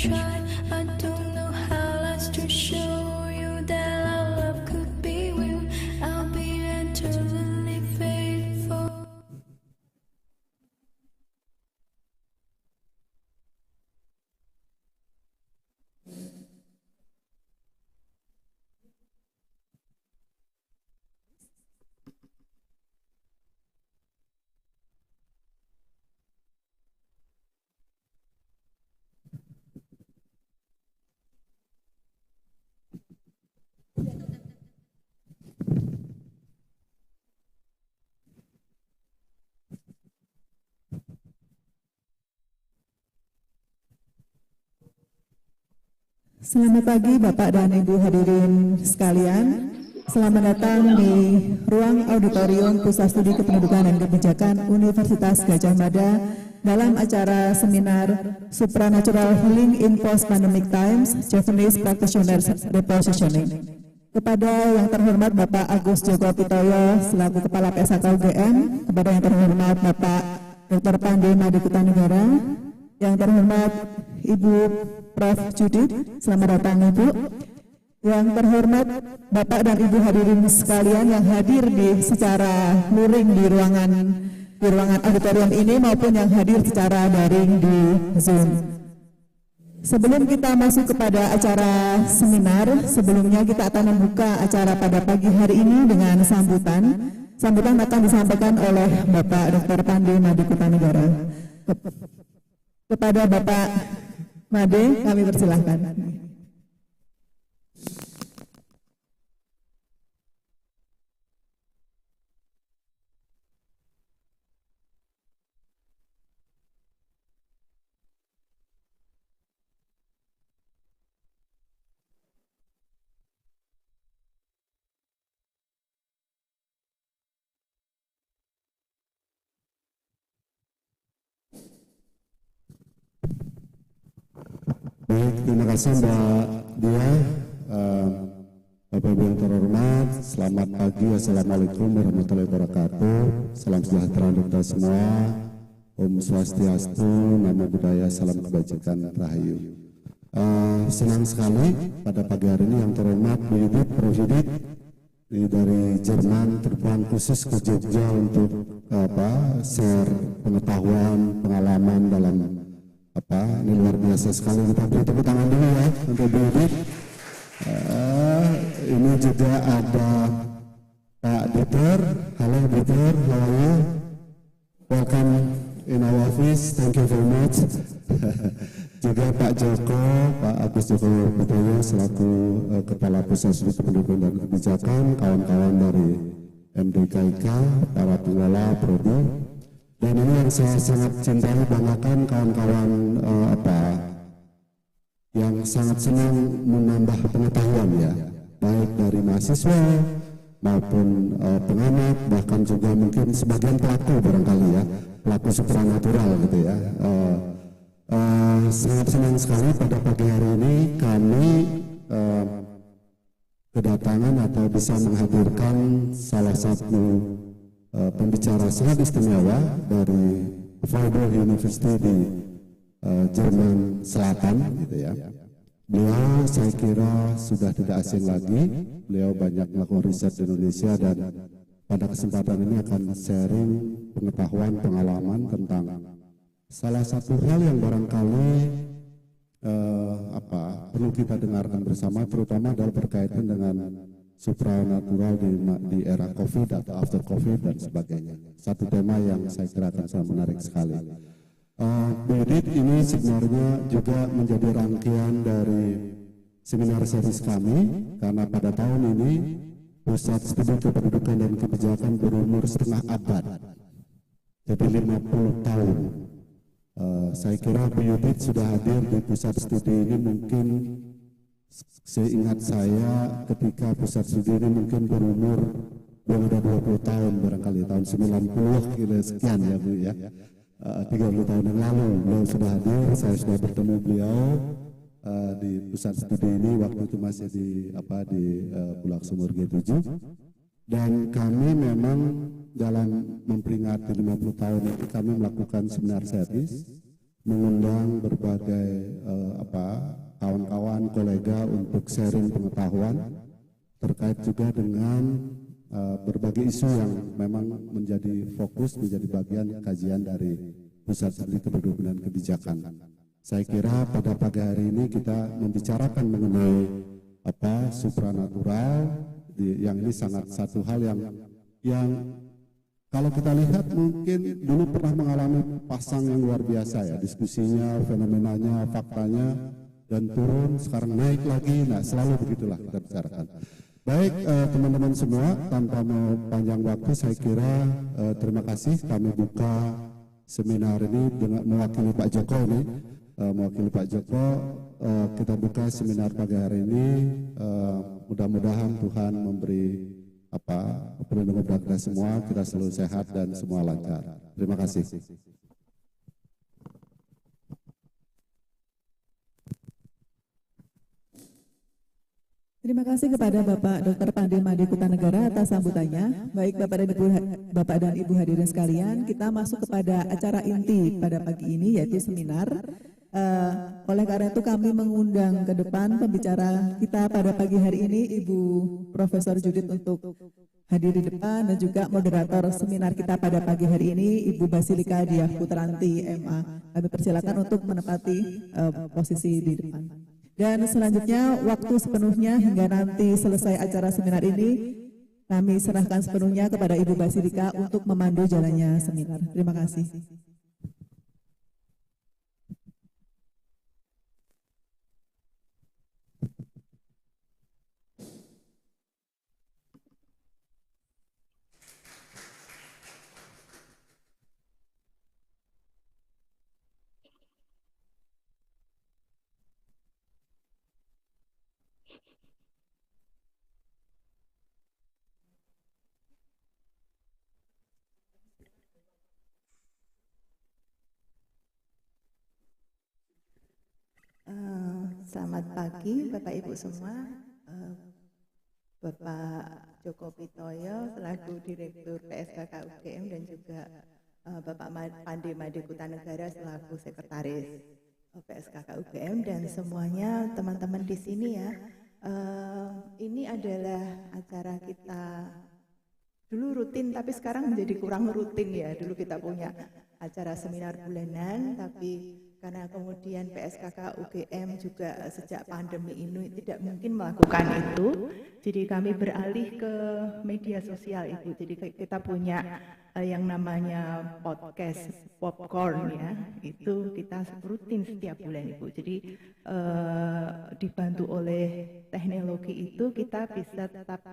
try. I don't know how else to show you that our love could be real. I'll be eternally faithful. Selamat pagi Bapak dan Ibu hadirin sekalian. Selamat datang di ruang Auditorium Pusat Studi Kependudukan dan Kebijakan Universitas Gadjah Mada dalam acara seminar Supranatural Healing in Post-Pandemic Times, Javanese Practitioners Repositionings. Kepada yang terhormat Bapak Agus Joko Pitoyo selaku Kepala PSKK UGM, kepada yang terhormat Bapak Dr. Pandey Madikuta Negara, yang terhormat Ibu Prof Judith, selamat datang Ibu. Yang terhormat Bapak dan Ibu hadirin sekalian yang hadir secara luring di ruangan auditorium ini maupun yang hadir secara daring di Zoom. Sebelum kita masuk kepada acara seminar, sebelumnya kita akan membuka acara pada pagi hari ini dengan sambutan. Sambutan akan disampaikan oleh Bapak Dr. Pandey Madikuta Negara. Kepada Bapak Made, kami persilahkan. Baik, terima kasih Mbak Dyah. Bapak Ibu yang terhormat, selamat pagi, Assalamualaikum warahmatullahi wabarakatuh. Salam sejahtera untuk kita semua. Om Swastiastu, Namo Buddhaya, salam kebajikan, Rahayu. Senang sekali pada pagi hari ini yang terhormat Bu Judith, Prof Judith dari Jerman terbang khusus ke Jogja untuk share pengetahuan, pengalaman dalam ini luar biasa sekali. Kita beri tepuk tangan dulu ya untuk Bu Judith. Ini juga ada Pak Dieter. Halo Dieter, how are you? Welcome in our office, thank you very much. Juga Pak Joko, Pak Agus Joko Pitoyo selaku Kepala Pusat Studi Kependudukan dan Kebijakan, kawan-kawan dari MDKIK, para pengelola prodi. Dan ini yang saya sangat cintai, banggakan kawan-kawan yang sangat senang menambah pengetahuan ya, baik dari mahasiswa maupun pengamat, bahkan juga mungkin sebagian pelaku barangkali ya, pelaku supranatural gitu ya. Sangat senang sekali pada pagi hari ini kami kedatangan atau bisa menghadirkan salah satu pembicara sangat istimewa dari Freiburg University di Jerman Selatan gitu ya. Beliau saya kira sudah tidak asing lagi. Beliau banyak melakukan riset di Indonesia dan pada kesempatan ini akan sharing pengetahuan, pengalaman tentang salah satu hal yang barangkali perlu kita dengarkan bersama, terutama adalah berkaitan dengan supranatural di era COVID atau after COVID dan sebagainya. Satu tema yang saya kira akan sangat menarik sekali. Bu Judith ini sebenarnya juga menjadi rangkaian dari seminar series kami, karena pada tahun ini Pusat Studi Kependudukan dan Kebijakan berumur setengah abad, jadi 50 tahun. Saya kira Bu Judith sudah hadir di Pusat Studi ini mungkin seingat saya ketika Pusat Studi ini mungkin berumur belum ada 20 tahun barangkali, tahun 90 kira sekian ya Bu ya. 30 tahun yang lalu beliau sudah hadir, saya sudah bertemu beliau di Pusat Studi ini waktu itu masih di Bulak Sumur G7, dan kami memang dalam memperingati 50 tahun itu kami melakukan seminar series mengundang berbagai kawan-kawan, kolega untuk sharing pengetahuan terkait juga dengan berbagai isu yang memang menjadi fokus, menjadi bagian kajian dari Pusat Studi Kependudukan dan Kebijakan. Saya kira pada pagi hari ini kita membicarakan mengenai supranatural, yang ini sangat satu hal yang kalau kita lihat mungkin dulu pernah mengalami pasang yang luar biasa ya, diskusinya, fenomenanya, faktanya, dan turun, sekarang naik lagi. Nah, selalu begitulah kita bicarakan. Baik, teman-teman semua, tanpa mau panjang waktu, saya kira terima kasih. Kami buka seminar ini dengan mewakili Pak Joko ini, kita buka seminar pagi hari ini. Mudah-mudahan Tuhan memberi perlindungan kepada kita semua, kita selalu sehat dan semua lancar. Terima kasih. Terima kasih kepada Bapak Dr. Pandey Made Kutanegara atas sambutannya. Baik Bapak dan Ibu hadirin sekalian, kita masuk kepada acara inti pada pagi ini, yaitu seminar. Oleh karena itu kami mengundang ke depan pembicara kita pada pagi hari ini, Ibu Profesor Judith, untuk hadir di depan, dan juga moderator seminar kita pada pagi hari ini, Ibu Basilica Dyah Putranti, MA. Kami persilakan untuk menempati posisi di depan. Dan selanjutnya waktu sepenuhnya hingga nanti selesai acara seminar ini kami serahkan sepenuhnya kepada Ibu Basilica untuk memandu jalannya seminar. Terima kasih. Selamat pagi Bapak Ibu semua. Bapak Joko Pitoyo selaku Direktur PSKK UGM dan juga Bapak Pandey Made Kutanegara selaku Sekretaris PSKK UGM dan semuanya teman-teman di sini ya. Ini adalah acara kita dulu rutin tapi sekarang menjadi kurang rutin ya. Dulu kita punya acara seminar bulanan, tapi karena kemudian PSKK UGM juga sejak pandemi ini tidak mungkin melakukan itu, jadi kami beralih ke media sosial Ibu. Jadi kita punya yang namanya podcast popcorn ya, itu kita rutin setiap bulan Ibu. Jadi dibantu oleh teknologi itu kita bisa tetap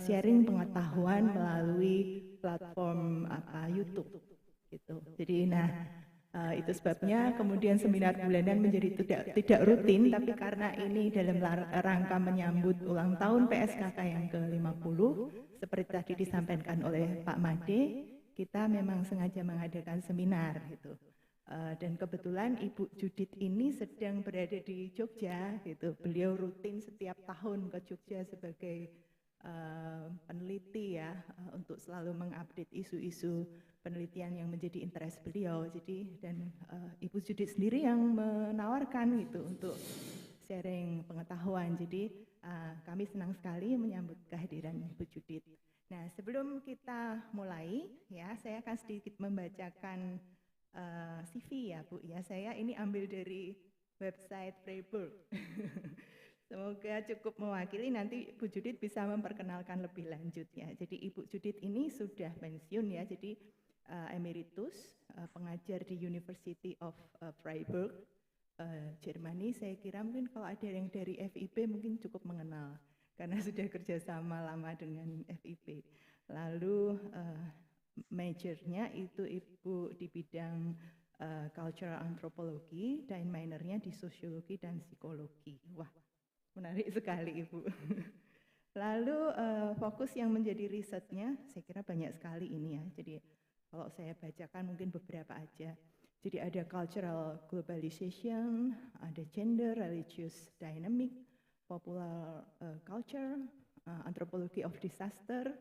sharing pengetahuan melalui platform YouTube gitu. Jadi itu sebabnya kemudian seminar bulanan menjadi tidak rutin, tapi karena ini dalam rangka menyambut ulang tahun PSKK yang ke-50, seperti tadi disampaikan oleh Pak Made, kita memang sengaja mengadakan seminar gitu. Dan kebetulan Ibu Judith ini sedang berada di Jogja gitu. Beliau rutin setiap tahun ke Jogja sebagai peneliti ya, untuk selalu mengupdate isu-isu penelitian yang menjadi interest beliau. Jadi dan Ibu Judith sendiri yang menawarkan gitu untuk sharing pengetahuan. Jadi kami senang sekali menyambut kehadiran Ibu Judith. Nah, sebelum kita mulai ya, saya akan sedikit membacakan CV ya Bu ya. Saya ini ambil dari website Freiburg. Semoga cukup mewakili, nanti Bu Judith bisa memperkenalkan lebih lanjut ya. Jadi Ibu Judith ini sudah pensiun ya, jadi emeritus, pengajar di University of Freiburg, Jermani. Saya kira mungkin kalau ada yang dari FIP mungkin cukup mengenal, karena sudah kerjasama lama dengan FIP. Lalu majornya itu Ibu di bidang cultural anthropology, dan minornya di sosiologi dan psikologi. Wah, menarik sekali Ibu. Lalu fokus yang menjadi risetnya, saya kira banyak sekali ini ya. Jadi kalau saya bacakan mungkin beberapa aja. Jadi ada cultural globalization, ada gender, religious dynamic, popular culture, anthropology of disaster,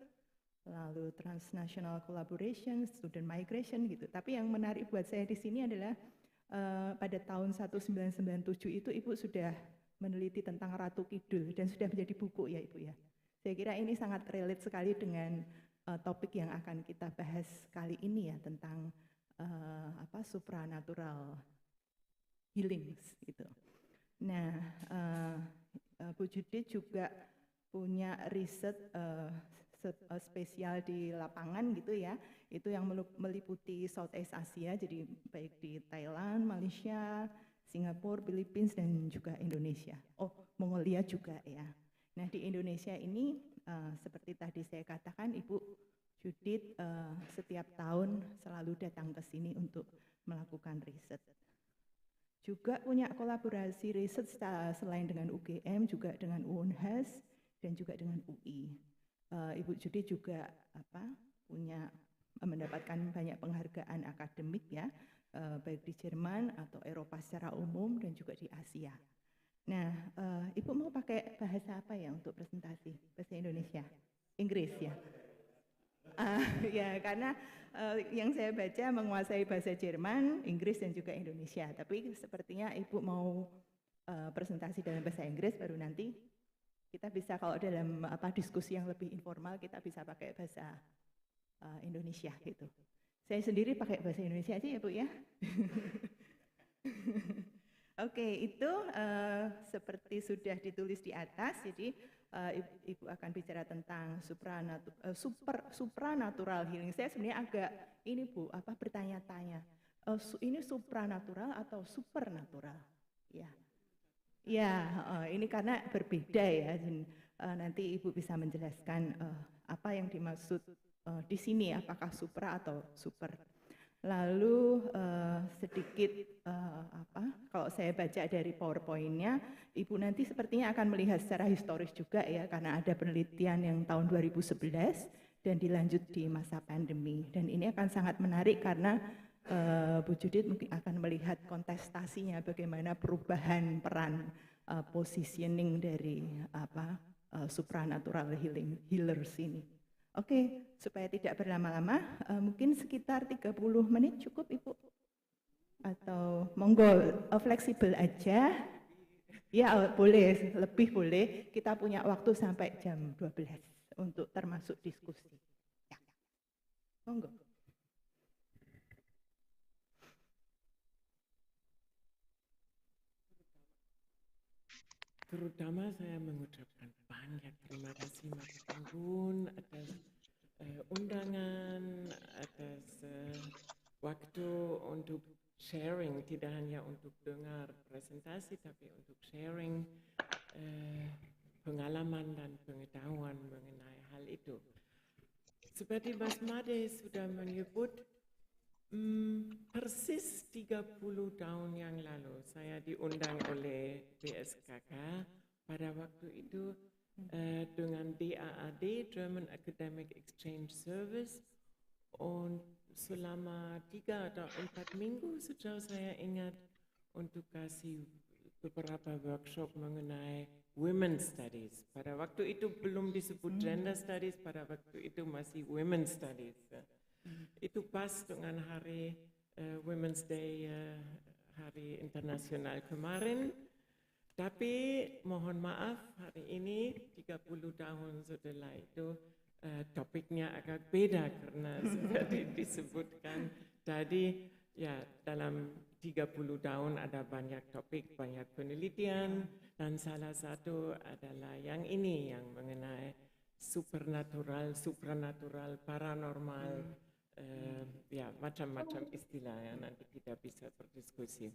lalu transnational collaboration, student migration gitu. Tapi yang menarik buat saya di sini adalah pada tahun 1997 itu Ibu sudah meneliti tentang Ratu Kidul dan sudah menjadi buku ya Ibu ya. Saya kira ini sangat relate sekali dengan topik yang akan kita bahas kali ini ya, tentang supranatural healing gitu. Nah, Bu Judith juga punya riset spesial di lapangan gitu ya, itu yang meliputi Southeast Asia, jadi baik di Thailand, Malaysia, Singapura, Filipina, dan juga Indonesia. Oh, Mongolia juga ya. Nah, di Indonesia ini seperti tadi saya katakan, Ibu Judith setiap tahun selalu datang ke sini untuk melakukan riset. Juga punya kolaborasi riset selain dengan UGM, juga dengan UNHAS, dan juga dengan UI. Ibu Judith juga mendapatkan banyak penghargaan akademik ya, baik di Jerman atau Eropa secara umum dan juga di Asia. Nah, Ibu mau pakai bahasa apa ya untuk presentasi? Bahasa Indonesia? Inggris ya? Ya, karena yang saya baca menguasai bahasa Jerman, Inggris, dan juga Indonesia. Tapi sepertinya Ibu mau presentasi dalam bahasa Inggris, baru nanti kita bisa, kalau dalam diskusi yang lebih informal, kita bisa pakai bahasa Indonesia gitu. Saya sendiri pakai bahasa Indonesia aja ya Bu ya. Oke, itu seperti sudah ditulis di atas, jadi Ibu akan bicara tentang supranatural healing. Saya sebenarnya agak ini Bu, bertanya-tanya, ini supranatural atau supernatural? Ya, ya, ini karena berbeda ya. Nanti Ibu bisa menjelaskan apa yang dimaksud di sini, apakah supra atau super. Lalu sedikit kalau saya baca dari PowerPoint-nya, Ibu nanti sepertinya akan melihat secara historis juga ya, karena ada penelitian yang tahun 2011 dan dilanjut di masa pandemi. Dan ini akan sangat menarik karena Bu Judith mungkin akan melihat kontestasinya, bagaimana perubahan peran positioning dari supranatural healers ini. Oke, supaya tidak berlama-lama, mungkin sekitar 30 menit cukup Ibu? Atau monggo fleksibel aja. Ya boleh, lebih boleh. Kita punya waktu sampai jam 12 untuk termasuk diskusi. Ya. Monggo. Terutama saya mengucapkan banyak terima kasih Mas Anggun atas undangan, atas waktu untuk sharing, tidak hanya untuk dengar presentasi, tapi untuk sharing pengalaman dan pengetahuan mengenai hal itu. Seperti Mas Made sudah menyebut, persis 30 tahun yang lalu saya diundang oleh PSKK pada waktu itu dengan DAAD, German Academic Exchange Service, und selama 3 atau 4 minggu sejauh saya ingat untuk kasih beberapa workshop mengenai Women's Studies. Pada waktu itu belum disebut Gender Studies, pada waktu itu masih Women's Studies. Itu pas dengan hari Women's Day, hari internasional kemarin. Tapi mohon maaf, hari ini 30 tahun setelah itu topiknya agak beda karena seperti disebutkan tadi, ya dalam 30 tahun ada banyak topik, banyak penelitian, dan salah satu adalah yang ini, yang mengenai supernatural, paranormal, ya macam-macam istilah yang nanti kita bisa berdiskusi.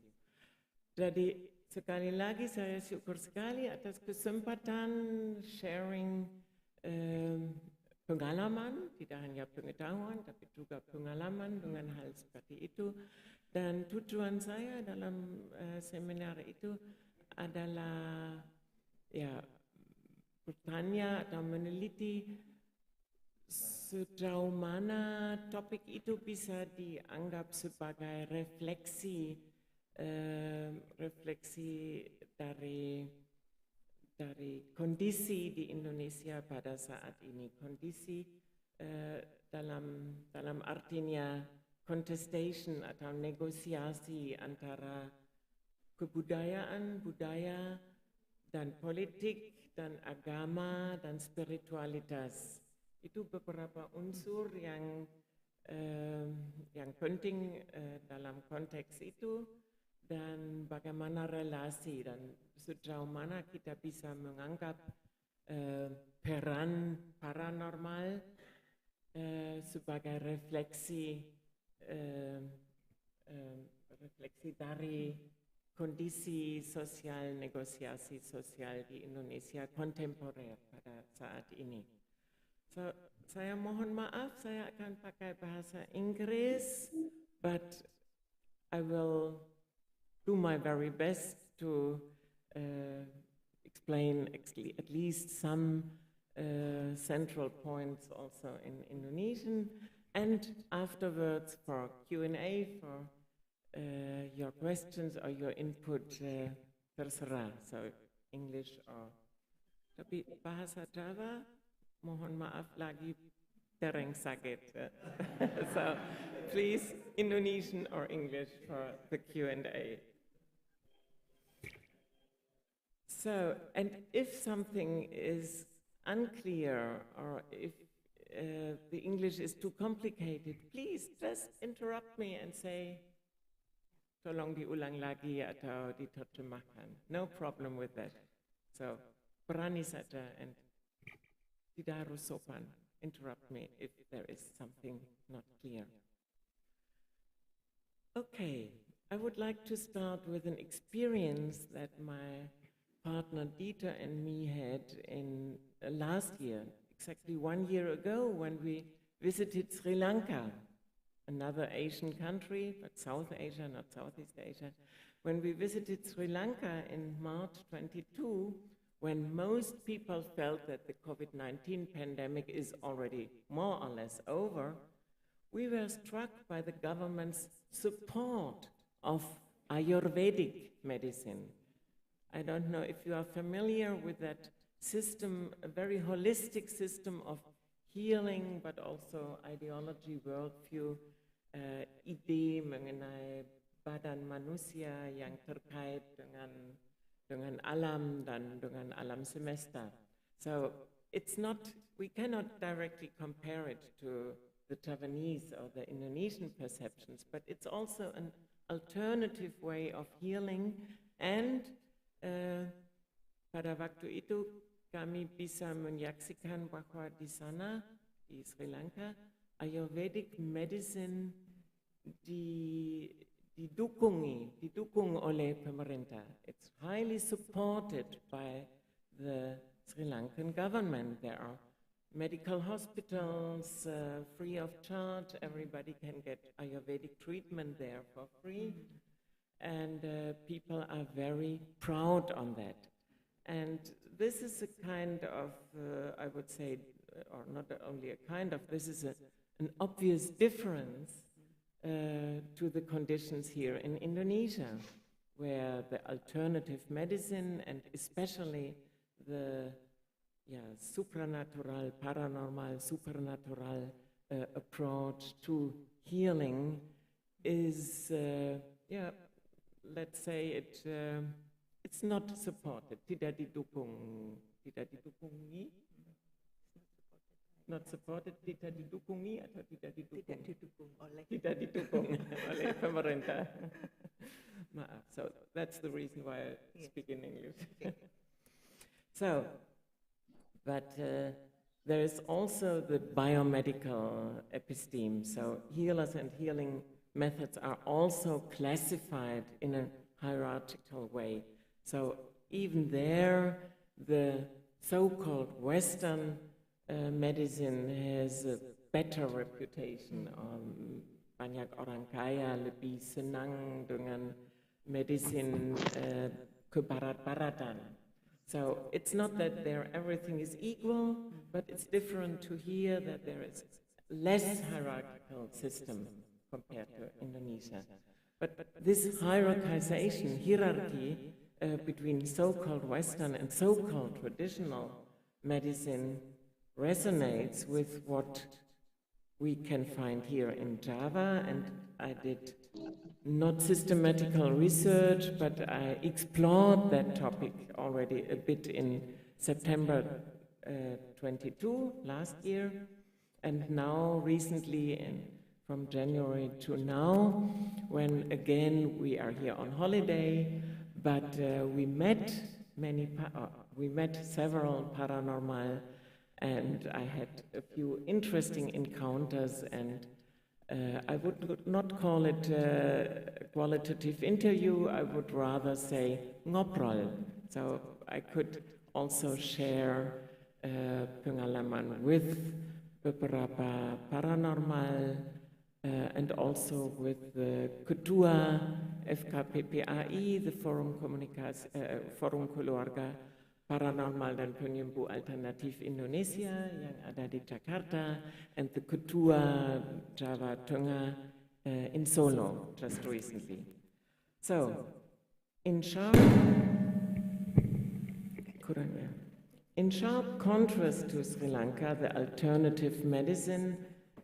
Jadi sekali lagi saya syukur sekali atas kesempatan sharing pengalaman, tidak hanya pengetahuan tapi juga pengalaman dengan hal seperti itu. Dan tujuan saya dalam seminar itu adalah ya bertanya atau meneliti sejauh mana topik itu bisa dianggap sebagai refleksi dari kondisi di Indonesia pada saat ini, kondisi dalam artinya contestation atau negosiasi antara kebudayaan, budaya, dan politik, dan agama, dan spiritualitas. Itu beberapa unsur yang penting dalam konteks itu, dan bagaimana relasi dan sejauh mana kita bisa menganggap peran paranormal sebagai refleksi dari kondisi sosial, negosiasi sosial di Indonesia kontemporer pada saat ini. So, saya mohon maaf, saya akan pakai bahasa Inggris, but I will do my very best to explain at least some central points also in Indonesian, and afterwards for Q&A, for your questions or your input, terserah, so English or, tapi bahasa Jawa, mohon maaf lagi, tereng sakit. So please, Indonesian or English for the Q&A. So, and if something is unclear or if the English is too complicated, please just interrupt me and say, tolong diulang lagi atau diterjemahkan. No problem with that. So, berani saja and tidak harus sopan. Interrupt me if there is something not clear. Okay, I would like to start with an experience that my partner Dieter and me had in last year, exactly 1 year ago, when we visited Sri Lanka, another Asian country, but South Asia, not Southeast Asia. When we visited Sri Lanka in March 22, when most people felt that the COVID-19 pandemic is already more or less over, we were struck by the government's support of Ayurvedic medicine. I don't know if you are familiar with that system, a very holistic system of healing, but also ideology, worldview, ide mengenai badan manusia yang terkait dengan alam dan dengan alam semesta. So it's not, we cannot directly compare it to the Javanese or the Indonesian perceptions, but it's also an alternative way of healing. And pada waktu itu kami bisa menyaksikan bahwa di sana, di Sri Lanka, Ayurvedic medicine didukung oleh pemerintah. It's highly supported by the Sri Lankan government. There are medical hospitals free of charge. Everybody can get Ayurvedic treatment there for free. And people are very proud on that. And this is a kind of, I would say, or not only a kind of, this is an obvious difference to the conditions here in Indonesia, where the alternative medicine and especially the supranatural, paranormal, supernatural approach to healing is, let's say it's not supported, tidak didukungi, not supported, tidak didukungi atau tidak didukung oleh pemerintah. Maaf, so that's the reason why I speak in English. So, but there is also the biomedical episteme, so healers and healing methods are also classified in a hierarchical way. So even there, the so-called Western medicine has a better reputation. Banyak orang kaya lebih senang dengan medicine kebarat-baratan. So it's not that there everything is equal, but it's different to hear that there is less hierarchical system compared to Indonesia. But this hierarchization, hierarchy between so-called Western and so-called traditional medicine resonates with what we can find here in Java, and I did not systematical research, but I explored that topic already a bit in September 22 last year, and now recently from January to now, when again we are here on holiday, but we met several paranormal, and I had a few interesting encounters, and I would not call it a qualitative interview, I would rather say ngobrol. So I could also share pengalaman with beberapa paranormal and also with the Ketua FKPPAI, the Forum Keluarga Paranormal dan Penyembuh Alternatif Indonesia yang ada di Jakarta, and the Ketua Jawa Tengah in Solo just recently. So, in sharp contrast to Sri Lanka, the alternative medicine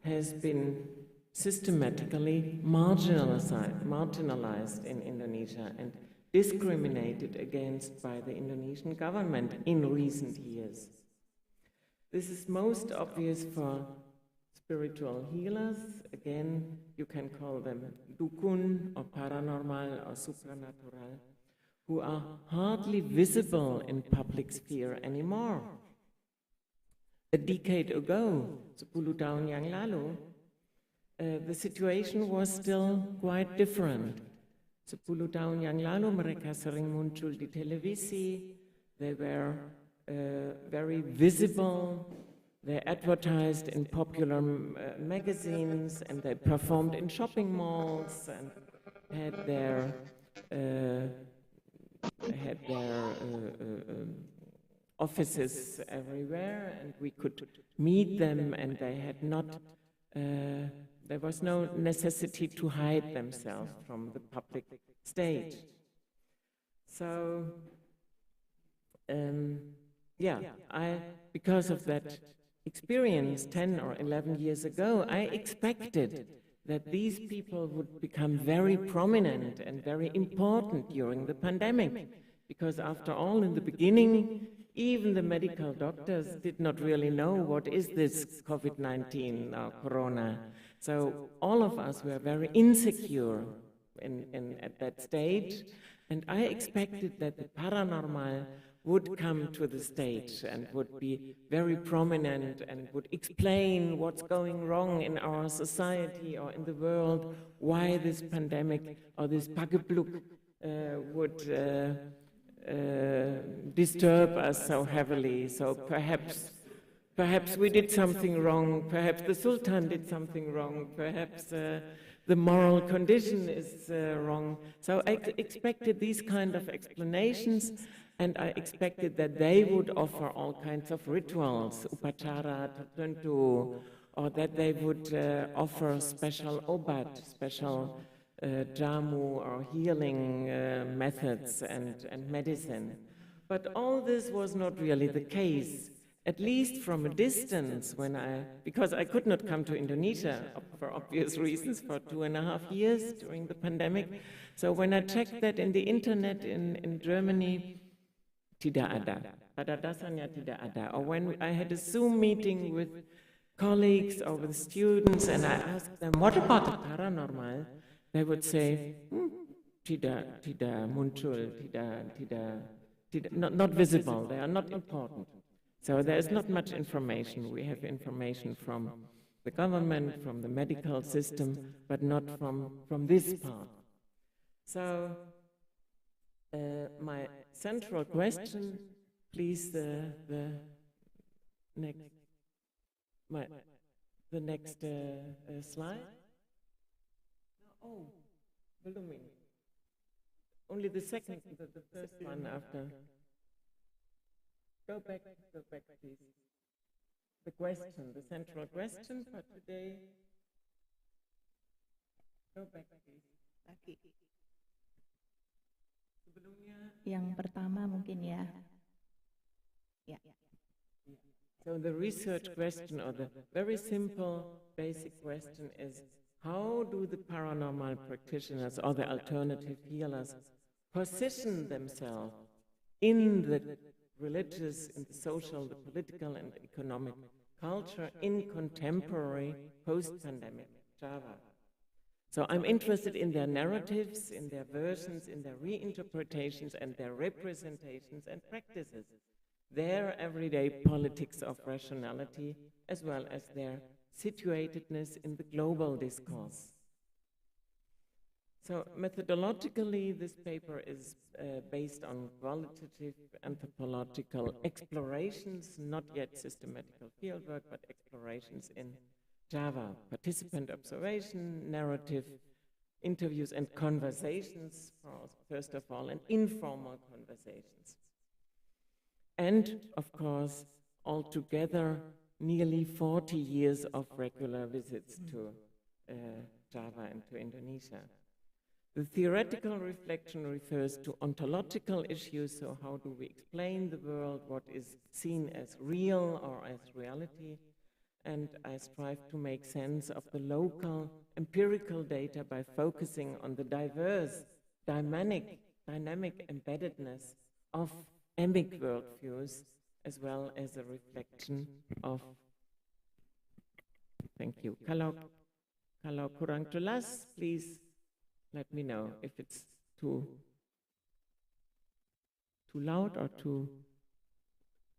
has been systematically marginalized in Indonesia and discriminated against by the Indonesian government in recent years. This is most obvious for spiritual healers. Again, you can call them dukun or paranormal or supranatural, who are hardly visible in public sphere anymore. A decade ago, 10 tahun yang lalu, the situation was still quite different. 10 tahun yang lalu mereka sering muncul di televisi, they were very visible, they advertised in popular magazines, and they performed in shopping malls and had their offices everywhere, and we could meet them, and they had not there was no necessity to hide themselves from the public stage. So, because of that experience 10 or 11 years ago, I expected that these people would become very prominent and very important during the pandemic. Because after all, in the beginning, even the medical doctors did not really know what is this COVID-19 or corona. So all of us were very insecure at that stage, and I expected that the paranormal would come to the stage and would be very prominent and would explain what's going wrong in our society or in the world, why this pandemic or this pagebluk would disturb us so heavily. So perhaps we did something wrong, perhaps the Sultan did something wrong, perhaps the moral condition is wrong. So I expected these kind of explanations, and I expected that they would offer all kinds of rituals, upacara tertentu, or that they would offer special obat, special jamu or healing methods and medicine. But all this was not really the case, at least from a distance, because I could not come to Indonesia for obvious reasons for 2.5 years during the pandemic. So when I checked that in the internet in Germany, tidak ada. Pada dasarnya tidak ada. Or when I had a Zoom meeting with colleagues or with students and I asked them, what about the paranormal? They would say, tidak muncul, not visible, they are not important. So there is not much information. We have information from the government, from the medical system, but not from this part. So my central question, please, the next slide. Oh, belum ini. Only the second, the first one after. Go back, please. The question, the central question for today. Go back, please. Lagi. Sebelumnya. Yang pertama mungkin ya. Ya. So the research question, or the very simple basic question, is how do the paranormal practitioners or the alternative healers position themselves in the religious, in the social, the political and economic culture in contemporary post-pandemic Java? So I'm interested in their narratives, in their versions, in their reinterpretations and their representations and practices, their everyday politics of rationality, as well as their situatedness in the global discourse. So methodologically, this paper is based on qualitative anthropological explorations, not yet systematical fieldwork, but explorations in Java, participant observation, narrative, interviews and conversations, first of all, and informal conversations. And, of course, altogether, nearly 40 years of regular visits to Java and to Indonesia. The theoretical reflection refers to ontological issues, so how do we explain the world, what is seen as real or as reality, and I strive to make sense of the local empirical data by focusing on the diverse, dynamic embeddedness of emic worldviews, as well as a reflection of, thank you. Kalau kurang jelas, please let me know if it's too loud or too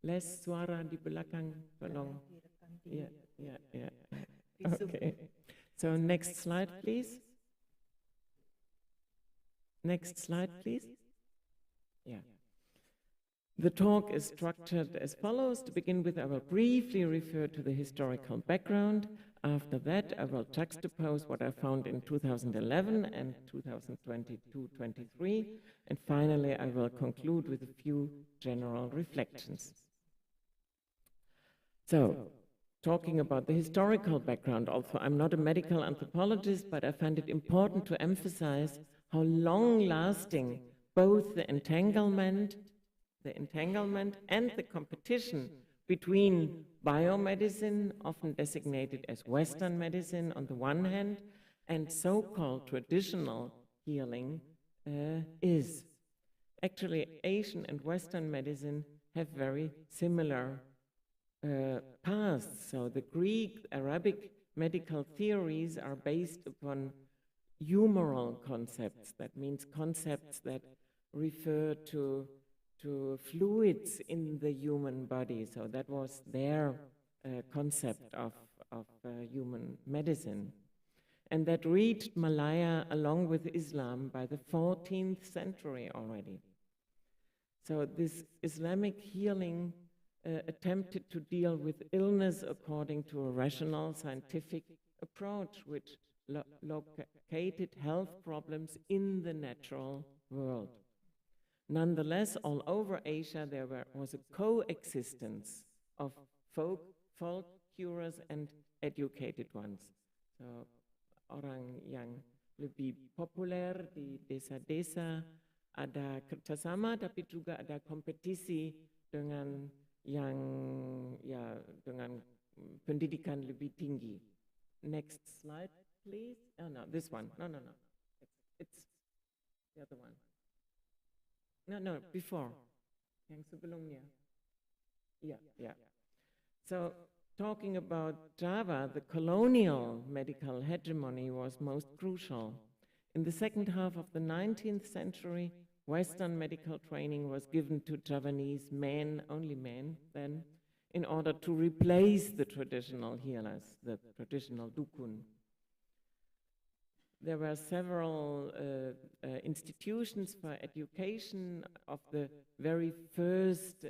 less. Suara di belakang, tolong. Yeah. Okay. So next slide, please. Next slide, please. Yeah. The talk is structured as follows. To begin with, I will briefly refer to the historical background. After that, I will juxtapose what I found in 2011 and 2022-23. And finally, I will conclude with a few general reflections. So, talking about the historical background, also, I'm not a medical anthropologist, but I find it important to emphasize how long-lasting both the entanglement and the competition between biomedicine, often designated as Western medicine on the one hand, and so-called traditional healing is. Actually, Asian and Western medicine have very similar paths. So the Greek, Arabic medical theories are based upon humoral concepts. That means concepts that refer to fluids in the human body. So that was their concept of human medicine. And that reached Malaya along with Islam by the 14th century already. So this Islamic healing attempted to deal with illness according to a rational scientific approach, which located health problems in the natural world. Nonetheless, all over Asia, there was a coexistence of folk curers and educated ones. So, orang yang lebih populer di desa-desa, ada kerjasama, tapi juga ada kompetisi dengan yang dengan pendidikan lebih tinggi. Next slide, please. Oh no, this one. No. It's the other one. No, before. Yang sebelumnya. Yeah. So, talking about Java, the colonial medical hegemony was most crucial. In the second half of the 19th century, Western medical training was given to Javanese men, only men then, in order to replace the traditional healers, the traditional dukun. There were several institutions for education of the very first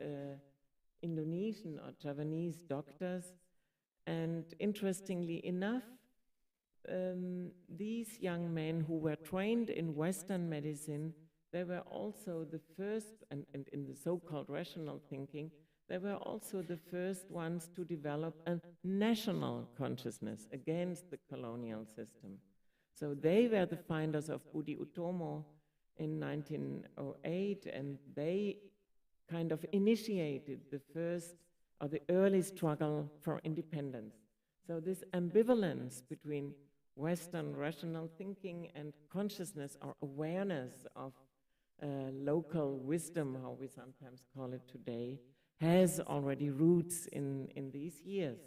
Indonesian or Javanese doctors, and interestingly enough, these young men who were trained in Western medicine, they were also the first, and in the so-called rational thinking, they were also the first ones to develop a national consciousness against the colonial system. So they were the finders of Budi Utomo in 1908, and they kind of initiated the first or the early struggle for independence. So this ambivalence between Western rational thinking and consciousness or awareness of local wisdom, how we sometimes call it today, has already roots in these years.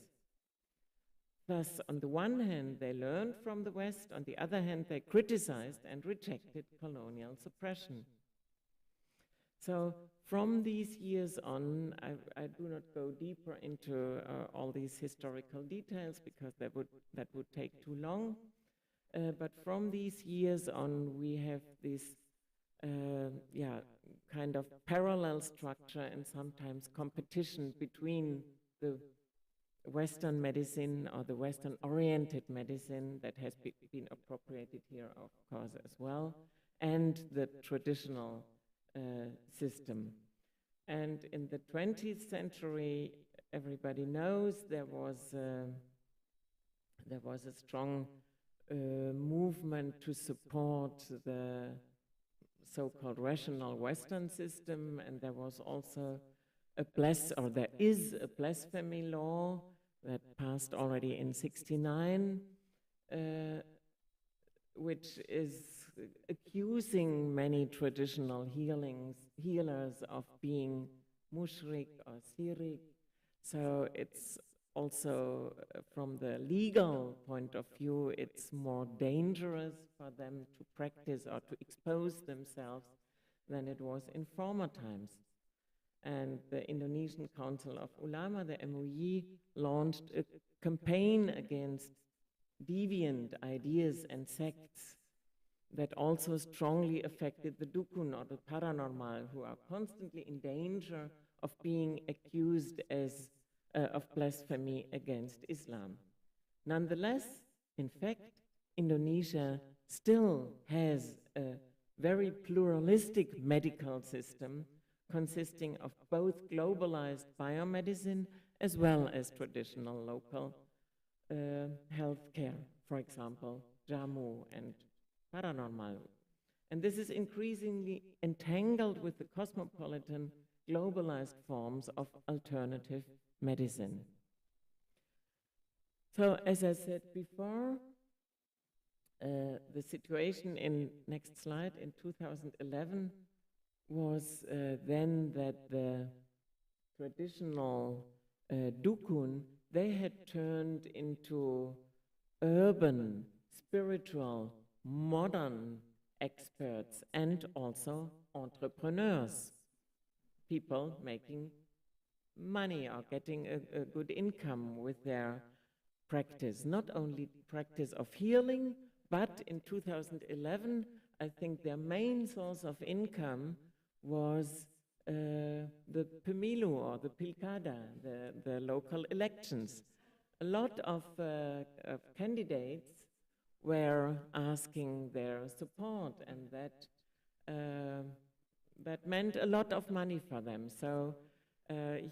Thus, on the one hand, they learned from the West, on the other hand, they criticized and rejected colonial suppression. So from these years on, I do not go deeper into all these historical details because that would take too long. But from these years on, we have this kind of parallel structure and sometimes competition between the Western medicine or the Western-oriented medicine that has been appropriated here, of course, as well, and the traditional system. And in the 20th century, everybody knows there was a strong movement to support the so-called rational Western system, and there was also there is a blasphemy law that passed already in '69, which is accusing many traditional healers of being mushrik or sirik. So it's also, from the legal point of view, it's more dangerous for them to practice or to expose themselves than it was in former times. And the Indonesian Council of Ulama, the MUI, launched a campaign against deviant ideas and sects that also strongly affected the dukun or the paranormal, who are constantly in danger of being accused as of blasphemy against Islam. Nonetheless, in fact, Indonesia still has a very pluralistic medical system consisting of both globalized biomedicine as well as traditional local healthcare, for example, Jamu and paranormal. And this is increasingly entangled with the cosmopolitan, globalized forms of alternative medicine. So, as I said before, the situation in, next slide, in 2011 was then that the traditional dukun, they had turned into urban, spiritual, modern experts and also entrepreneurs, people making money or getting a good income with their practice, not only practice of healing, but in 2011, I think their main source of income was the Pemilu or the Pilkada, the local elections. A lot of candidates were asking their support, and that meant a lot of money for them. So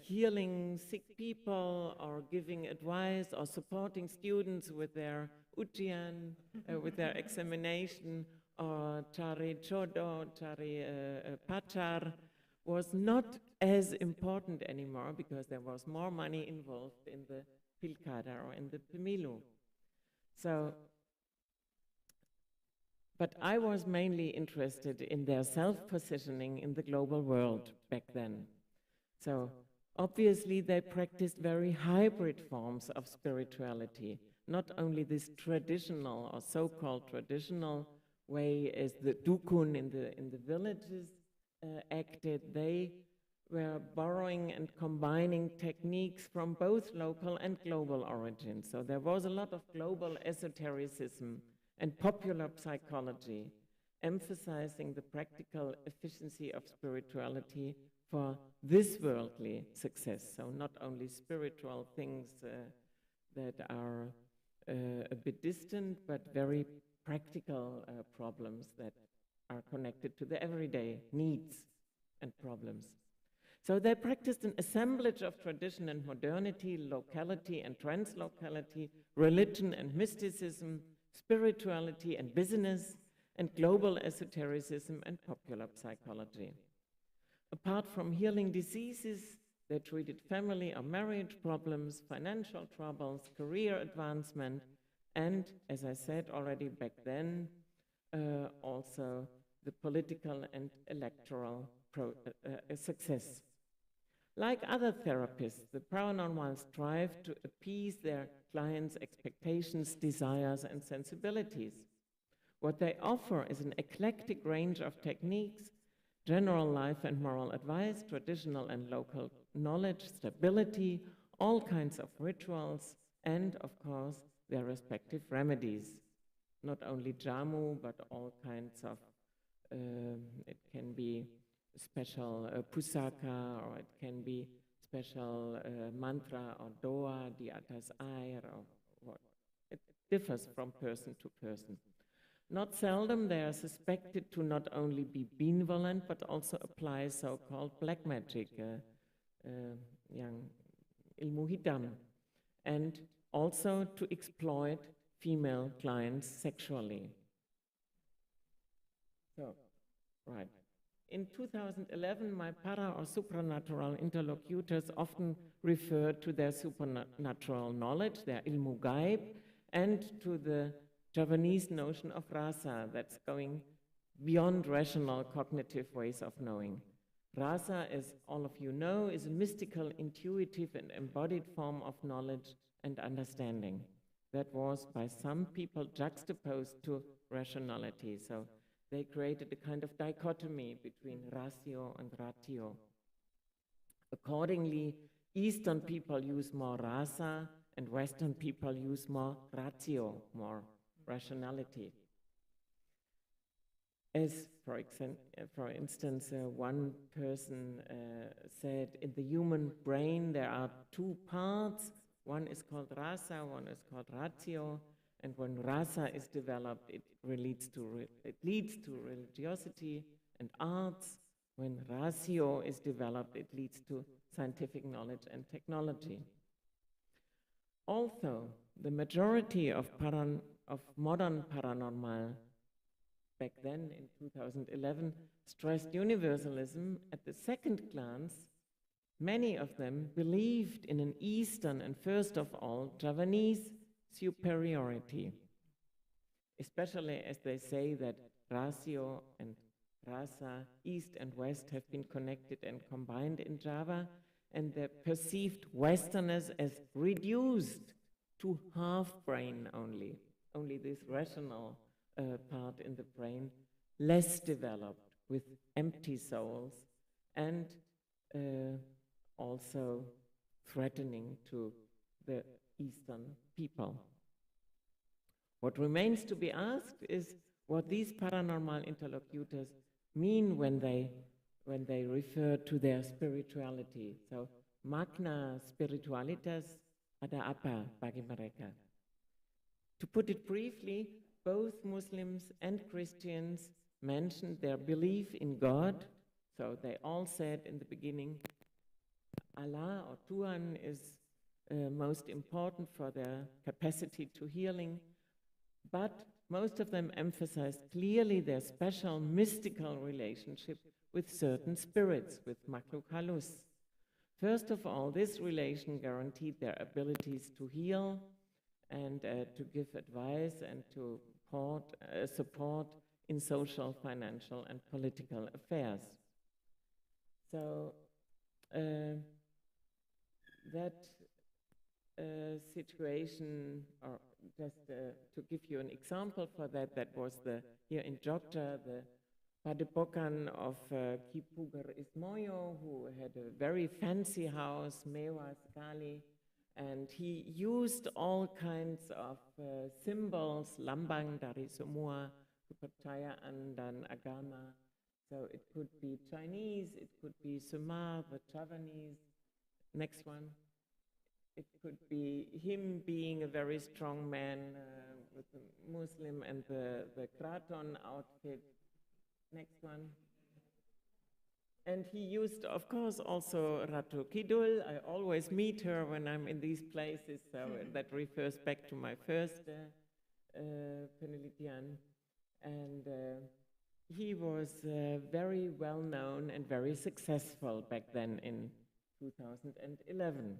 healing sick people or giving advice or supporting students with their ujian, with their examination, or cari jodoh, cari pacar, was not as important anymore because there was more money involved in the Pilkada or in the Pemilu. So, but I was mainly interested in their self-positioning in the global world back then. So obviously they practiced very hybrid forms of spirituality, not only this traditional or so-called traditional way as the dukun in the villages acted. They were borrowing and combining techniques from both local and global origins. So there was a lot of global esotericism and popular psychology, emphasizing the practical efficiency of spirituality for this worldly success. So not only spiritual things that are a bit distant, but very practical problems that are connected to the everyday needs and problems. So they practiced an assemblage of tradition and modernity, locality and translocality, religion and mysticism, spirituality and business, and global esotericism and popular psychology. Apart from healing diseases, They treated family or marriage problems, financial troubles, career advancement, and, as I said already back then, also the political and electoral success. Like other therapists, the paranormals strive to appease their clients' expectations, desires, and sensibilities. What they offer is an eclectic range of techniques, general life and moral advice, traditional and local knowledge, stability, all kinds of rituals, and, of course, their respective remedies. Not only jamu, but all kinds of, it can be special pusaka, or it can be special mantra or doa, di atas air, or what. It differs from person to person. Not seldom they are suspected to not only be benevolent, but also apply so-called black magic, yang ilmu hitam, and also to exploit female clients sexually. So, right. In 2011, my para or supranatural interlocutors often referred to their supernatural knowledge, their ilmu gaib, and to the Javanese notion of rasa that's going beyond rational cognitive ways of knowing. Rasa, as all of you know, is a mystical, intuitive, and embodied form of knowledge and understanding that was by some people juxtaposed to rationality. So they created a kind of dichotomy between ratio and ratio. Accordingly, Eastern people use more rasa and Western people use more ratio, more rationality. As, for instance, one person said, in the human brain there are two parts. One is called rasa, one is called ratio, and when rasa is developed, it leads to religiosity and arts. When ratio is developed, it leads to scientific knowledge and technology. Also, the majority of modern paranormal back then in 2011 stressed universalism. At the second glance, many of them believed in an Eastern and first of all Javanese superiority, especially as they say that ratio and rasa, East and West, have been connected and combined in Java, and they perceived Westerners as reduced to half brain only this rational part in the brain, less developed, with empty souls, and also threatening to the Eastern people. What remains to be asked is what these paranormal interlocutors mean when they refer to their spirituality. So, makna spiritualitas ada apa bagi mereka? To put it briefly, both Muslims and Christians mentioned their belief in God. So they all said in the beginning, Allah or Tuhan is most important for their capacity to healing. But most of them emphasized clearly their special mystical relationship with certain spirits, with makhluk halus. First of all, this relation guaranteed their abilities to heal and to give advice and to support in social, financial, and political affairs. So that situation, or just to give you an example for that, that was here in Jogja, the Padepokan of Ki Puger Ismoyo, who had a very fancy house, mewah sekali, and he used all kinds of symbols, lambang dari semua kepercayaan dan agama. So it could be Chinese, it could be Semar, the Javanese. Next one. It could be him being a very strong man with the Muslim and the kraton outfit. Next one. And he used, of course, also Ratu Kidul. I always meet her when I'm in these places, so that refers back to my first Penelitian. And he was very well known and very successful back then in 2011.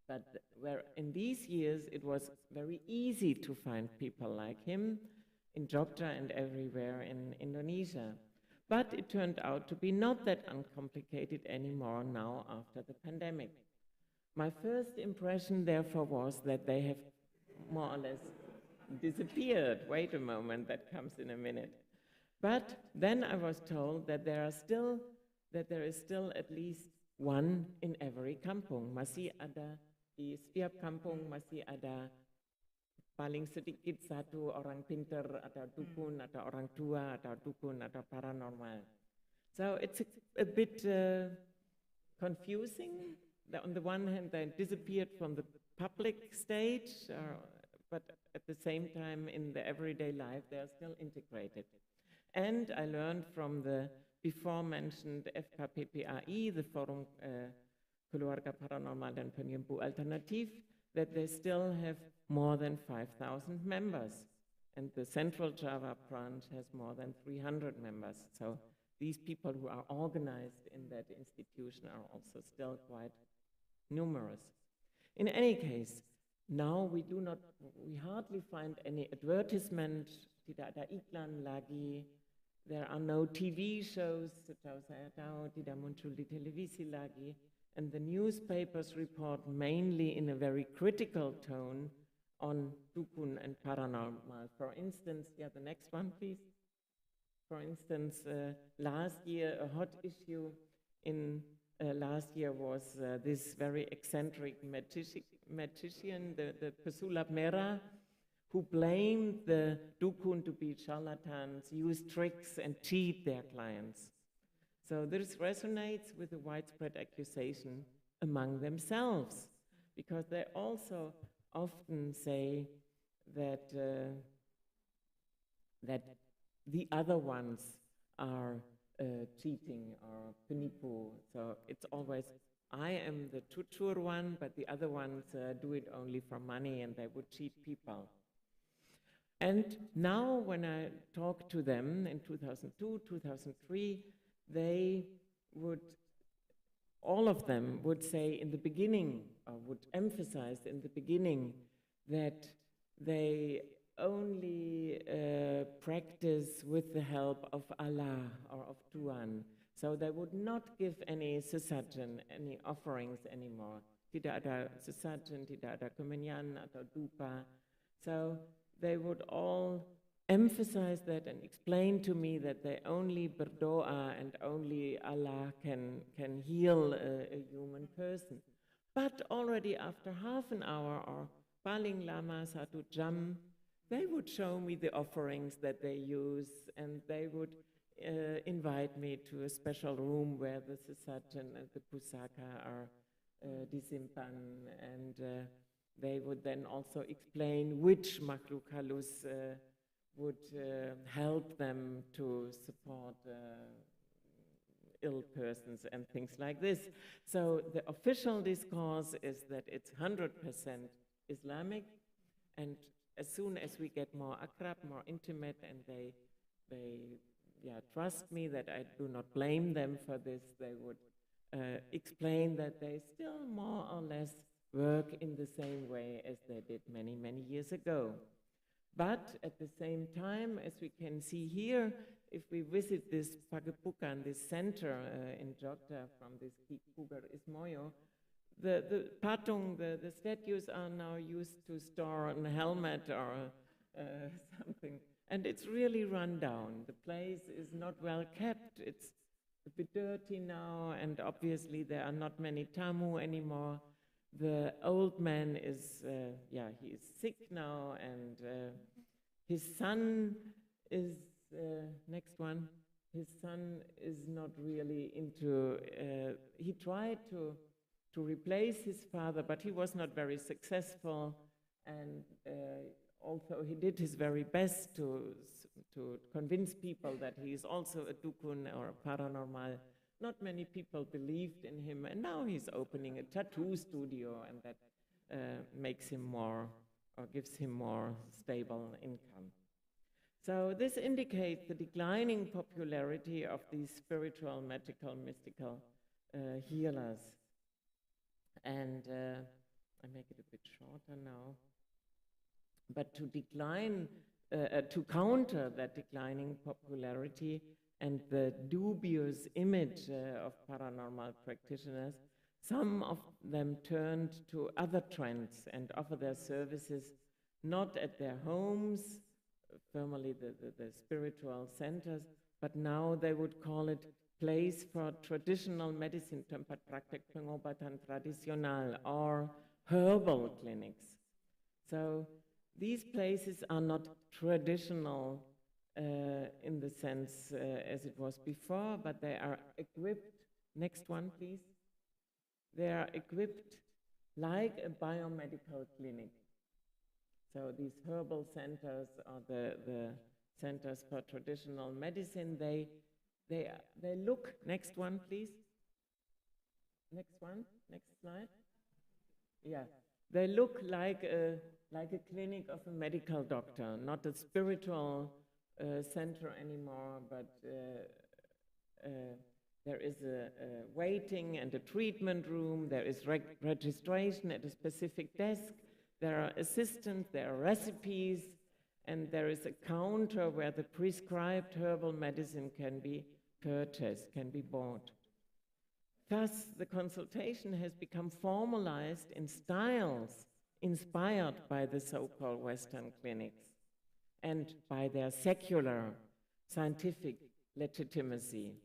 But where in these years it was very easy to find people like him in Jogja and everywhere in Indonesia. But it turned out to be not that uncomplicated anymore now after the pandemic. My first impression, therefore, was that they have more or less disappeared. Wait a moment, that comes in a minute. But then I was told that there is still at least one in every kampung. Masih ada di setiap kampung, masih ada paling sedikit satu orang pintar atau dukun atau orang tua atau dukun atau paranormal. So it's a bit confusing. On the one hand, they disappeared from the public stage, but at the same time, in the everyday life, they are still integrated. And I learned from the before-mentioned FKPPAI, the Forum Keluarga Paranormal dan Penyembuh Alternatif, that they still have more than 5,000 members. And the Central Java branch has more than 300 members. So these people who are organized in that institution are also still quite numerous. In any case, now we hardly find any advertisement, tidak ada iklan lagi, there are no TV shows, setahu saya tahu, tidak muncul di televisi lagi, and the newspapers report mainly in a very critical tone on dukun and paranormal. For instance, the next one, please. For instance, last year, a hot issue in last year was this very eccentric magician, the Pesulap Merah, who blamed the dukun to be charlatans, use tricks and cheat their clients. So this resonates with the widespread accusation among themselves, because they also often say that that the other ones are cheating or penipu. So it's always, I am the tutur one, but the other ones do it only for money and they would cheat people. And now when I talk to them in 2002, 2003, they would, all of them would say in the beginning, or would emphasize in the beginning, that they only practice with the help of Allah or of Tuhan. So they would not give any sesajen, any offerings anymore. Tidak ada sesajen, tidak ada kemenyan atau dupa. So they would all emphasize that and explain to me that they only berdoa and only Allah can heal a human person. But already after half an hour or paling lama 1 jam, they would show me the offerings that they use, and they would invite me to a special room where the sesajen and the pusaka are disimpan, and they would then also explain which makhluk halus would help them to support ill persons and things like this. So the official discourse is that it's 100% Islamic, and as soon as we get more akrab, more intimate, and they trust me that I do not blame them for this, they would explain that they still more or less work in the same way as they did many, many years ago. But at the same time, as we can see here, if we visit this Pagepukan, this center in Jogja from this Kuber Ismoyo, the patung, the statues are now used to store a helmet or something. And it's really run down. The place is not well kept. It's a bit dirty now, and obviously there are not many tamu anymore. The old man is, he is sick now, and his son is, next one, his son is not really into, he tried to replace his father, but he was not very successful, and also he did his very best to convince people that he is also a dukun or a paranormal. Not many people believed in him, and now he's opening a tattoo studio, and that makes him more, or gives him more stable income. So this indicates the declining popularity of these spiritual, magical, mystical healers. And I make it a bit shorter now. But to counter that declining popularity and the dubious image of paranormal practitioners, some of them turned to other trends and offer their services not at their homes, formerly the spiritual centers, but now they would call it place for traditional medicine, tempat praktek pengobatan tradisional, or herbal clinics. So these places are not traditional in the sense as it was before, but they are equipped, next one please, they are equipped like a biomedical clinic. So these herbal centers or the centers for traditional medicine, they look, next one please, next one, next slide. Yeah, they look like a clinic of a medical doctor, not a spiritual center anymore, but there is a waiting and a treatment room, there is registration at a specific desk, there are assistants, there are recipes, and there is a counter where the prescribed herbal medicine can be purchased, can be bought. Thus, the consultation has become formalized in styles inspired by the so-called Western clinics and by their secular scientific legitimacy.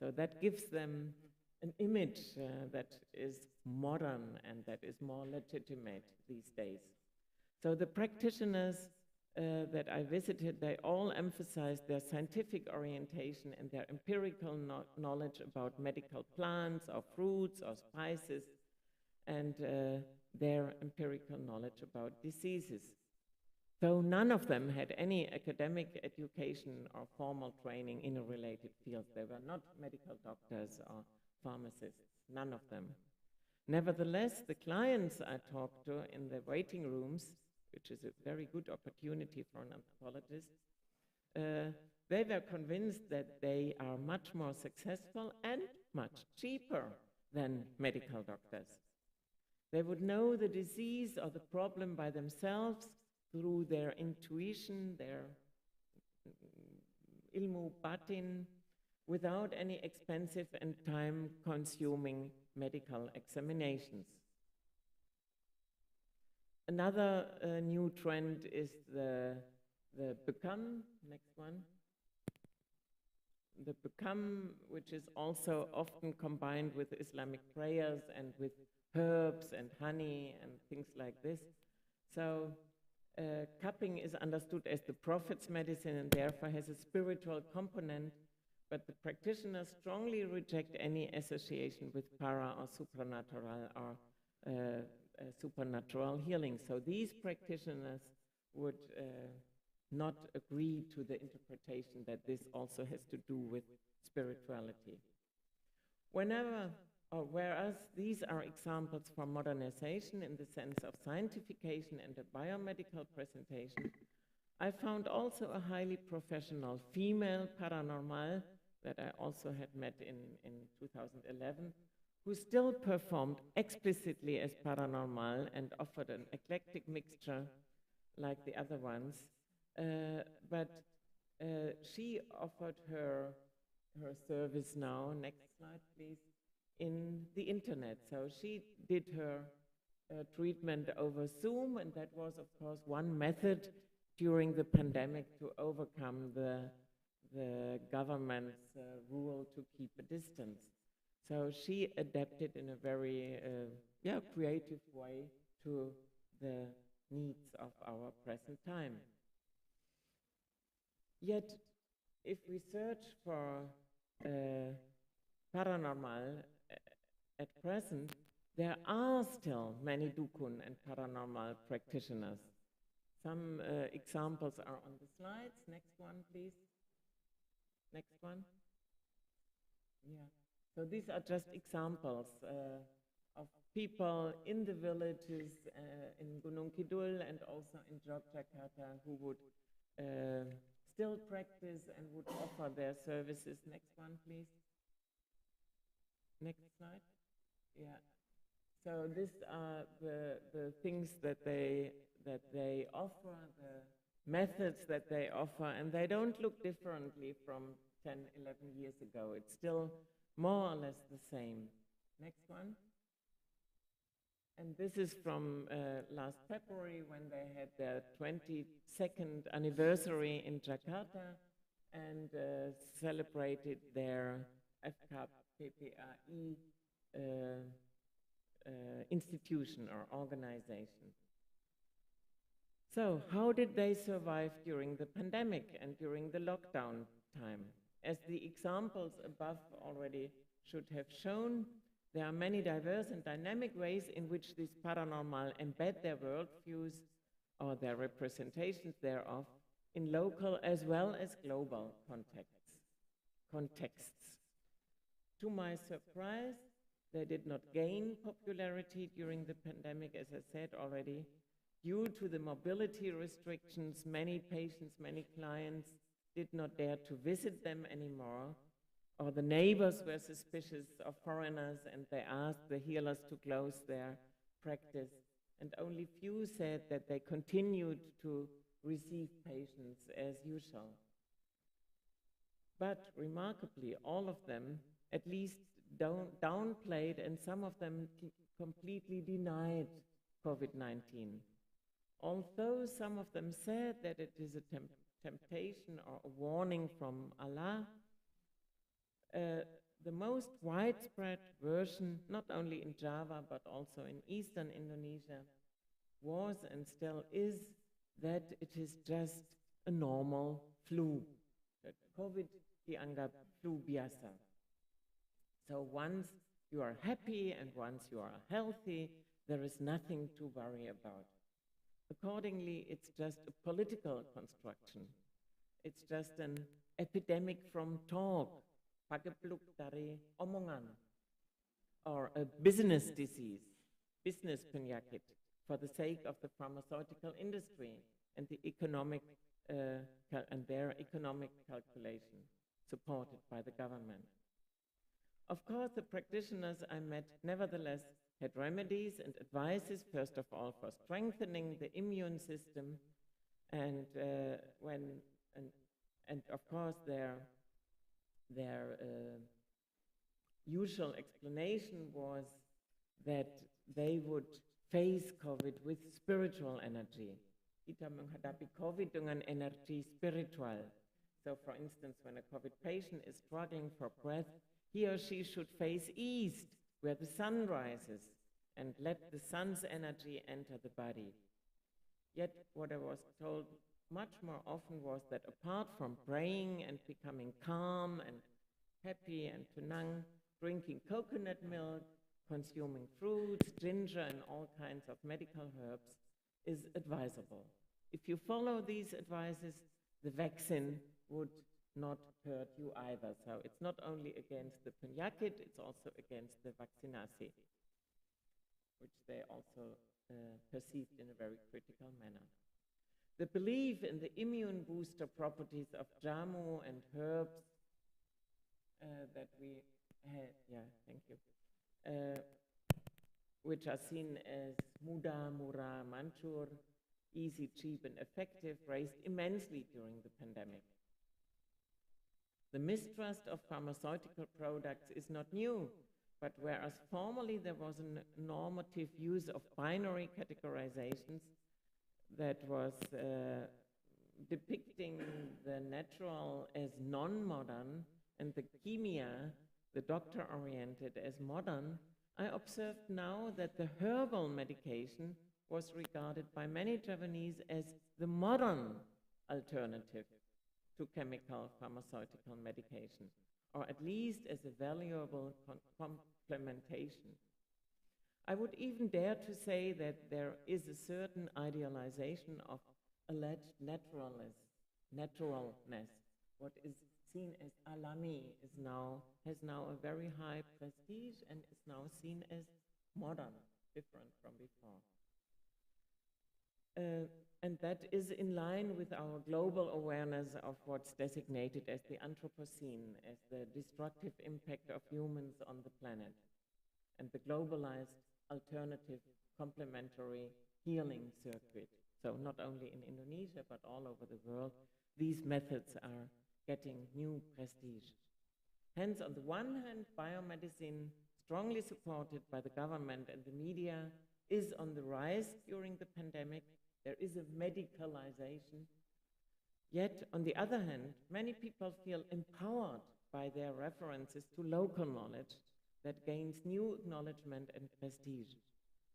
So that gives them an image that is modern and that is more legitimate these days. So the practitioners that I visited, they all emphasized their scientific orientation and their empirical knowledge about medical plants or fruits or spices, and their empirical knowledge about diseases. Though none of them had any academic education or formal training in a related field. They were not medical doctors or pharmacists, none of them. Nevertheless, the clients I talked to in the waiting rooms, which is a very good opportunity for an anthropologist, they were convinced that they are much more successful and much cheaper than medical doctors. They would know the disease or the problem by themselves through their intuition, their ilmu batin, without any expensive and time-consuming medical examinations. Another new trend is the become, next one. The become, which is also often combined with Islamic prayers and with herbs and honey and things like this. So cupping is understood as the Prophet's medicine and therefore has a spiritual component, but the practitioners strongly reject any association with para or supranatural or supernatural healing. So these practitioners would not agree to the interpretation that this also has to do with spirituality. Whereas these are examples for modernization in the sense of scientification and a biomedical presentation, I found also a highly professional female paranormal that I also had met in 2011, who still performed explicitly as paranormal and offered an eclectic mixture like the other ones, but she offered her service now, next slide please, in the internet. So she did her treatment over Zoom, and that was of course one method during the pandemic to overcome the government's rule to keep a distance. So she adapted in a very creative way to the needs of our present time. Yet, if we search for paranormal at present, there are still many dukun and paranormal practitioners. Some examples are on the slides. Next one, please. Next one. Yeah. So these are just examples of people in the villages in Gunung Kidul and also in Yogyakarta who would still practice and would offer their services. Next one, please. Next slide. Yeah. So these are the things that they offer, the methods that they offer, and they don't look differently from 10, 11 years ago. It's still more or less the same. Next one. And this is from last February when they had their 22nd anniversary in Jakarta and celebrated their FCAP PPAI institution or organization. So how did they survive during the pandemic and during the lockdown time? As the examples above already should have shown, there are many diverse and dynamic ways in which these paranormal embed their worldviews or their representations thereof in local as well as global contexts. To my surprise, they did not gain popularity during the pandemic, as I said already. Due to the mobility restrictions, many patients, many clients did not dare to visit them anymore, or the neighbors were suspicious of foreigners and they asked the healers to close their practice. And only few said that they continued to receive patients as usual. But remarkably, all of them at least downplayed and some of them completely denied COVID-19. Although some of them said that it is a temptation or a warning from Allah, the most widespread version, not only in Java but also in eastern Indonesia, was and still is that it is just a normal flu. That COVID dianggap flu biasa. So once you are happy and once you are healthy, there is nothing to worry about. Accordingly, it's just a political construction. It's just an epidemic from talk, pagebluk dari omongan, or a business disease, business penyakit, for the sake of the pharmaceutical industry and the economic and their economic calculation supported by the government. Of course, the practitioners I met nevertheless had remedies and advices, first of all, for strengthening the immune system, and of course their usual explanation was that they would face COVID with spiritual energy. Kita menghadapi COVID dengan energi spiritual. So, for instance, when a COVID patient is struggling for breath, he or she should face east, where the sun rises, and let the sun's energy enter the body. Yet what I was told much more often was that apart from praying and becoming calm and happy and tenang, drinking coconut milk, consuming fruits, ginger, and all kinds of medical herbs is advisable. If you follow these advices, the vaccine would not hurt you either. So it's not only against the penyakit, it's also against the vaccinasi, which they also perceived in a very critical manner. The belief in the immune booster properties of jamu and herbs that we had, thank you, which are seen as mudah, murah, mancur, easy, cheap, and effective, raised immensely during the pandemic. The mistrust of pharmaceutical products is not new, but whereas formerly there was a normative use of binary categorizations that was depicting the natural as non-modern and the kimia, the doctor-oriented, as modern, I observed now that the herbal medication was regarded by many Javanese as the modern alternative to chemical pharmaceutical medication, or at least as a valuable complementation. I would even dare to say that there is a certain idealization of alleged naturalness. What is seen as alami has now a very high prestige and is now seen as modern, different from before. And that is in line with our global awareness of what's designated as the Anthropocene, as the destructive impact of humans on the planet, and the globalized alternative complementary healing circuit. So not only in Indonesia, but all over the world, these methods are getting new prestige. Hence, on the one hand, biomedicine, strongly supported by the government and the media, is on the rise during the pandemic. There is a medicalization. Yet, on the other hand, many people feel empowered by their references to local knowledge that gains new acknowledgement and prestige.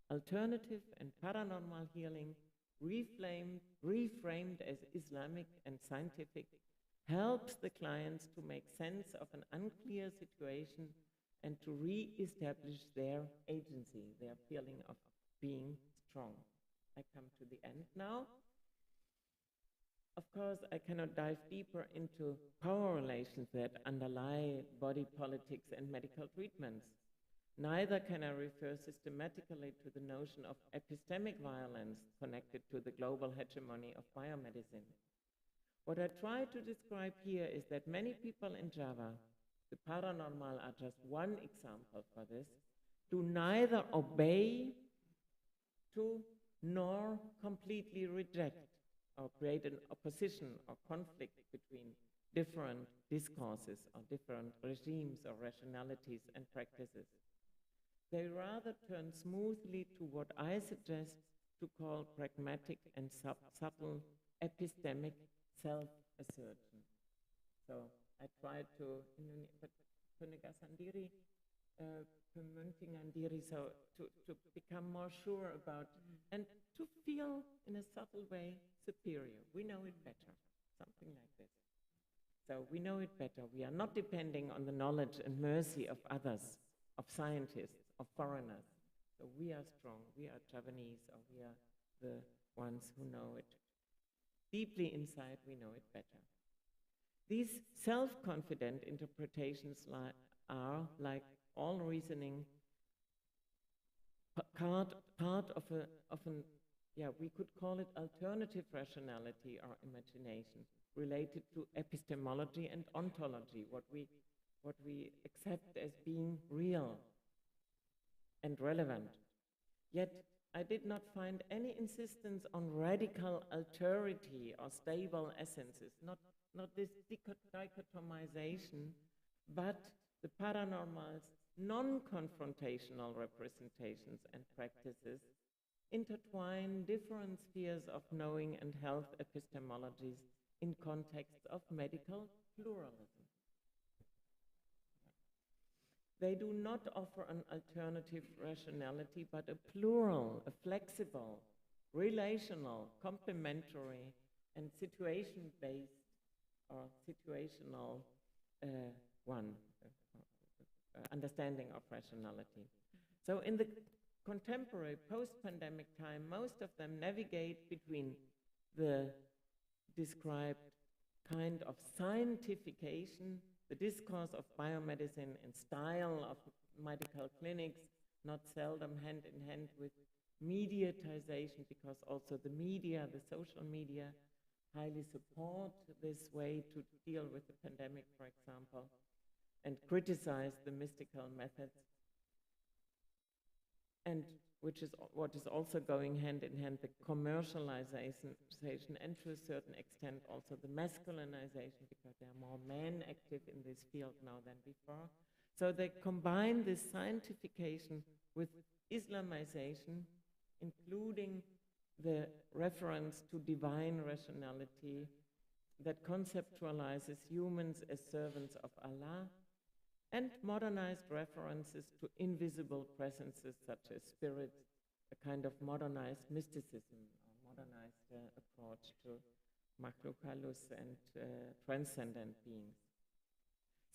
Alternative and paranormal healing, reframed as Islamic and scientific, helps the clients to make sense of an unclear situation and to re-establish their agency, their feeling of being strong. I come to the end now. Of course, I cannot dive deeper into power relations that underlie body politics and medical treatments. Neither can I refer systematically to the notion of epistemic violence connected to the global hegemony of biomedicine. What I try to describe here is that many people in Java, the paranormal are just one example for this, do neither obey to nor completely reject or create an opposition or conflict between different discourses or different regimes or rationalities and practices. They rather turn smoothly to what I suggest to call pragmatic and subtle epistemic self-assertion. So I try to penegasan diri, pementingan diri, so to become more sure about and to feel in a subtle way superior. We know it better, something like this. So we know it better. We are not depending on the knowledge and mercy of others, of scientists, of foreigners. So we are strong, we are Javanese, or we are the ones who know it. Deeply inside, we know it better. These self-confident interpretations are, like all reasoning, part of an, we could call it alternative rationality or imagination, related to epistemology and ontology, what we accept as being real and relevant. Yet I did not find any insistence on radical alterity or stable essences, not this dichotomization, but the paranormal's non-confrontational representations and practices intertwine different spheres of knowing and health epistemologies in contexts of medical pluralism. They do not offer an alternative rationality, but a plural, a flexible, relational, complementary, and situation-based or situational understanding of rationality. So in the contemporary post-pandemic time, most of them navigate between the described kind of scientification, the discourse of biomedicine and style of medical clinics, not seldom hand in hand with mediatization, because also the media, the social media, highly support this way to deal with the pandemic, for example, and criticize the mystical methods, and which is what is also going hand in hand, the commercialization and to a certain extent also the masculinization, because there are more men active in this field now than before. So they combine this scientification with Islamization, including the reference to divine rationality that conceptualizes humans as servants of Allah, and modernized references to invisible presences such as spirits, a kind of modernized mysticism, or modernized approach to makhluk halus and transcendent beings.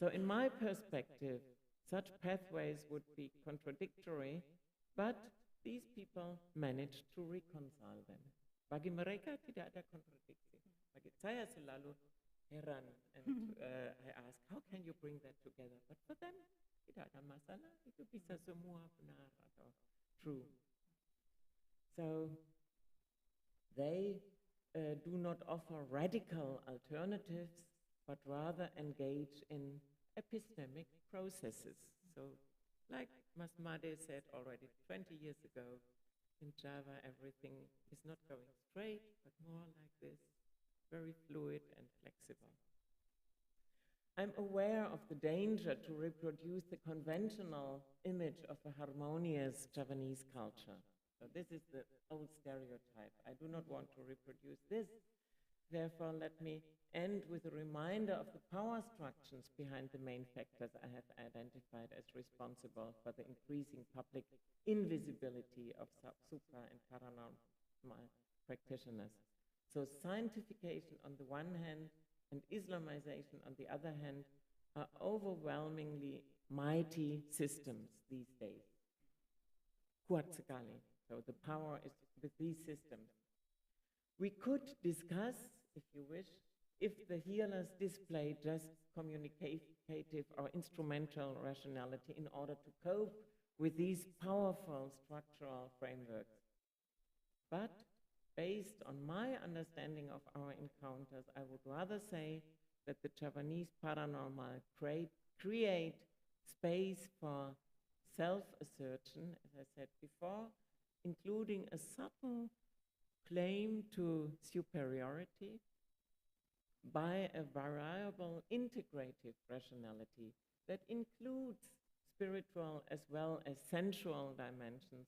So in my perspective, such pathways would be contradictory, but these people manage to reconcile them. Bagi mereka tidak ada kontradiksi. Bagi saya selalu heran, and I ask, how can you bring that together? But for them, tidak ada masalah, itu bisa semua benar atau true. So they do not offer radical alternatives, but rather engage in epistemic processes. So, like Masmade said already 20 years ago, in Java everything is not going straight, but more like this, very fluid and flexible. I'm aware of the danger to reproduce the conventional image of a harmonious Javanese culture. So this is the old stereotype. I do not want to reproduce this. Therefore, let me end with a reminder of the power structures behind the main factors I have identified as responsible for the increasing public invisibility of supra and paranormal practitioners. So scientification on the one hand and Islamization on the other hand are overwhelmingly mighty systems these days. Kuat sekali. So the power is with these systems. We could discuss, if you wish, if the healers display just communicative or instrumental rationality in order to cope with these powerful structural frameworks. But based on my understanding of our encounters, I would rather say that the Javanese paranormal create space for self-assertion, as I said before, including a subtle claim to superiority by a variable integrative rationality that includes spiritual as well as sensual dimensions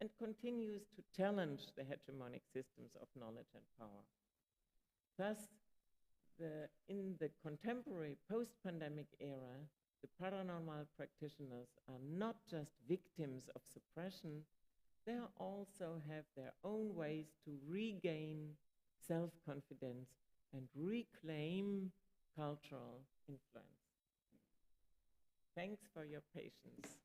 and continues to challenge the hegemonic systems of knowledge and power. Thus, in the contemporary post-pandemic era, the paranormal practitioners are not just victims of suppression, they also have their own ways to regain self-confidence and reclaim cultural influence. Thanks for your patience.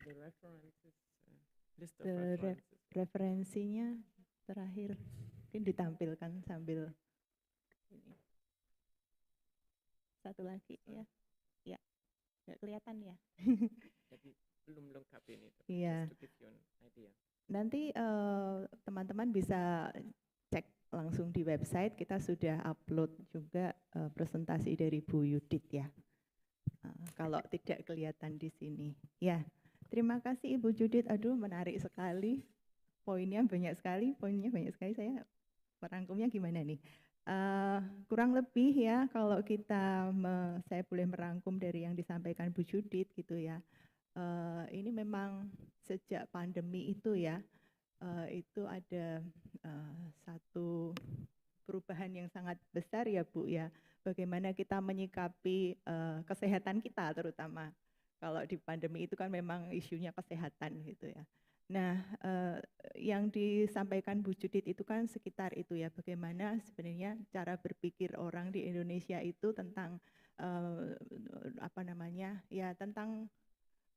The references, list of references. Referensinya terakhir mungkin ditampilkan sambil ini. Satu lagi ya. Ya. Nggak kelihatan ya. Jadi belum lengkap ini. Iya. Just to give you an idea. Nanti teman-teman bisa cek langsung di website, kita sudah upload juga presentasi dari Bu Judith ya. Kalau tidak kelihatan di sini. Ya, terima kasih Ibu Judith. Aduh, menarik sekali. Poinnya banyak sekali, saya merangkumnya gimana nih? Kurang lebih ya, kalau saya boleh merangkum dari yang disampaikan Bu Judith gitu ya. Ini memang sejak pandemi itu ya, itu ada satu perubahan yang sangat besar ya Bu ya. Bagaimana kita menyikapi kesehatan kita terutama. Kalau di pandemi itu kan memang isunya kesehatan gitu ya. Nah, yang disampaikan Bu Judith itu kan sekitar itu ya, bagaimana sebenarnya cara berpikir orang di Indonesia itu tentang tentang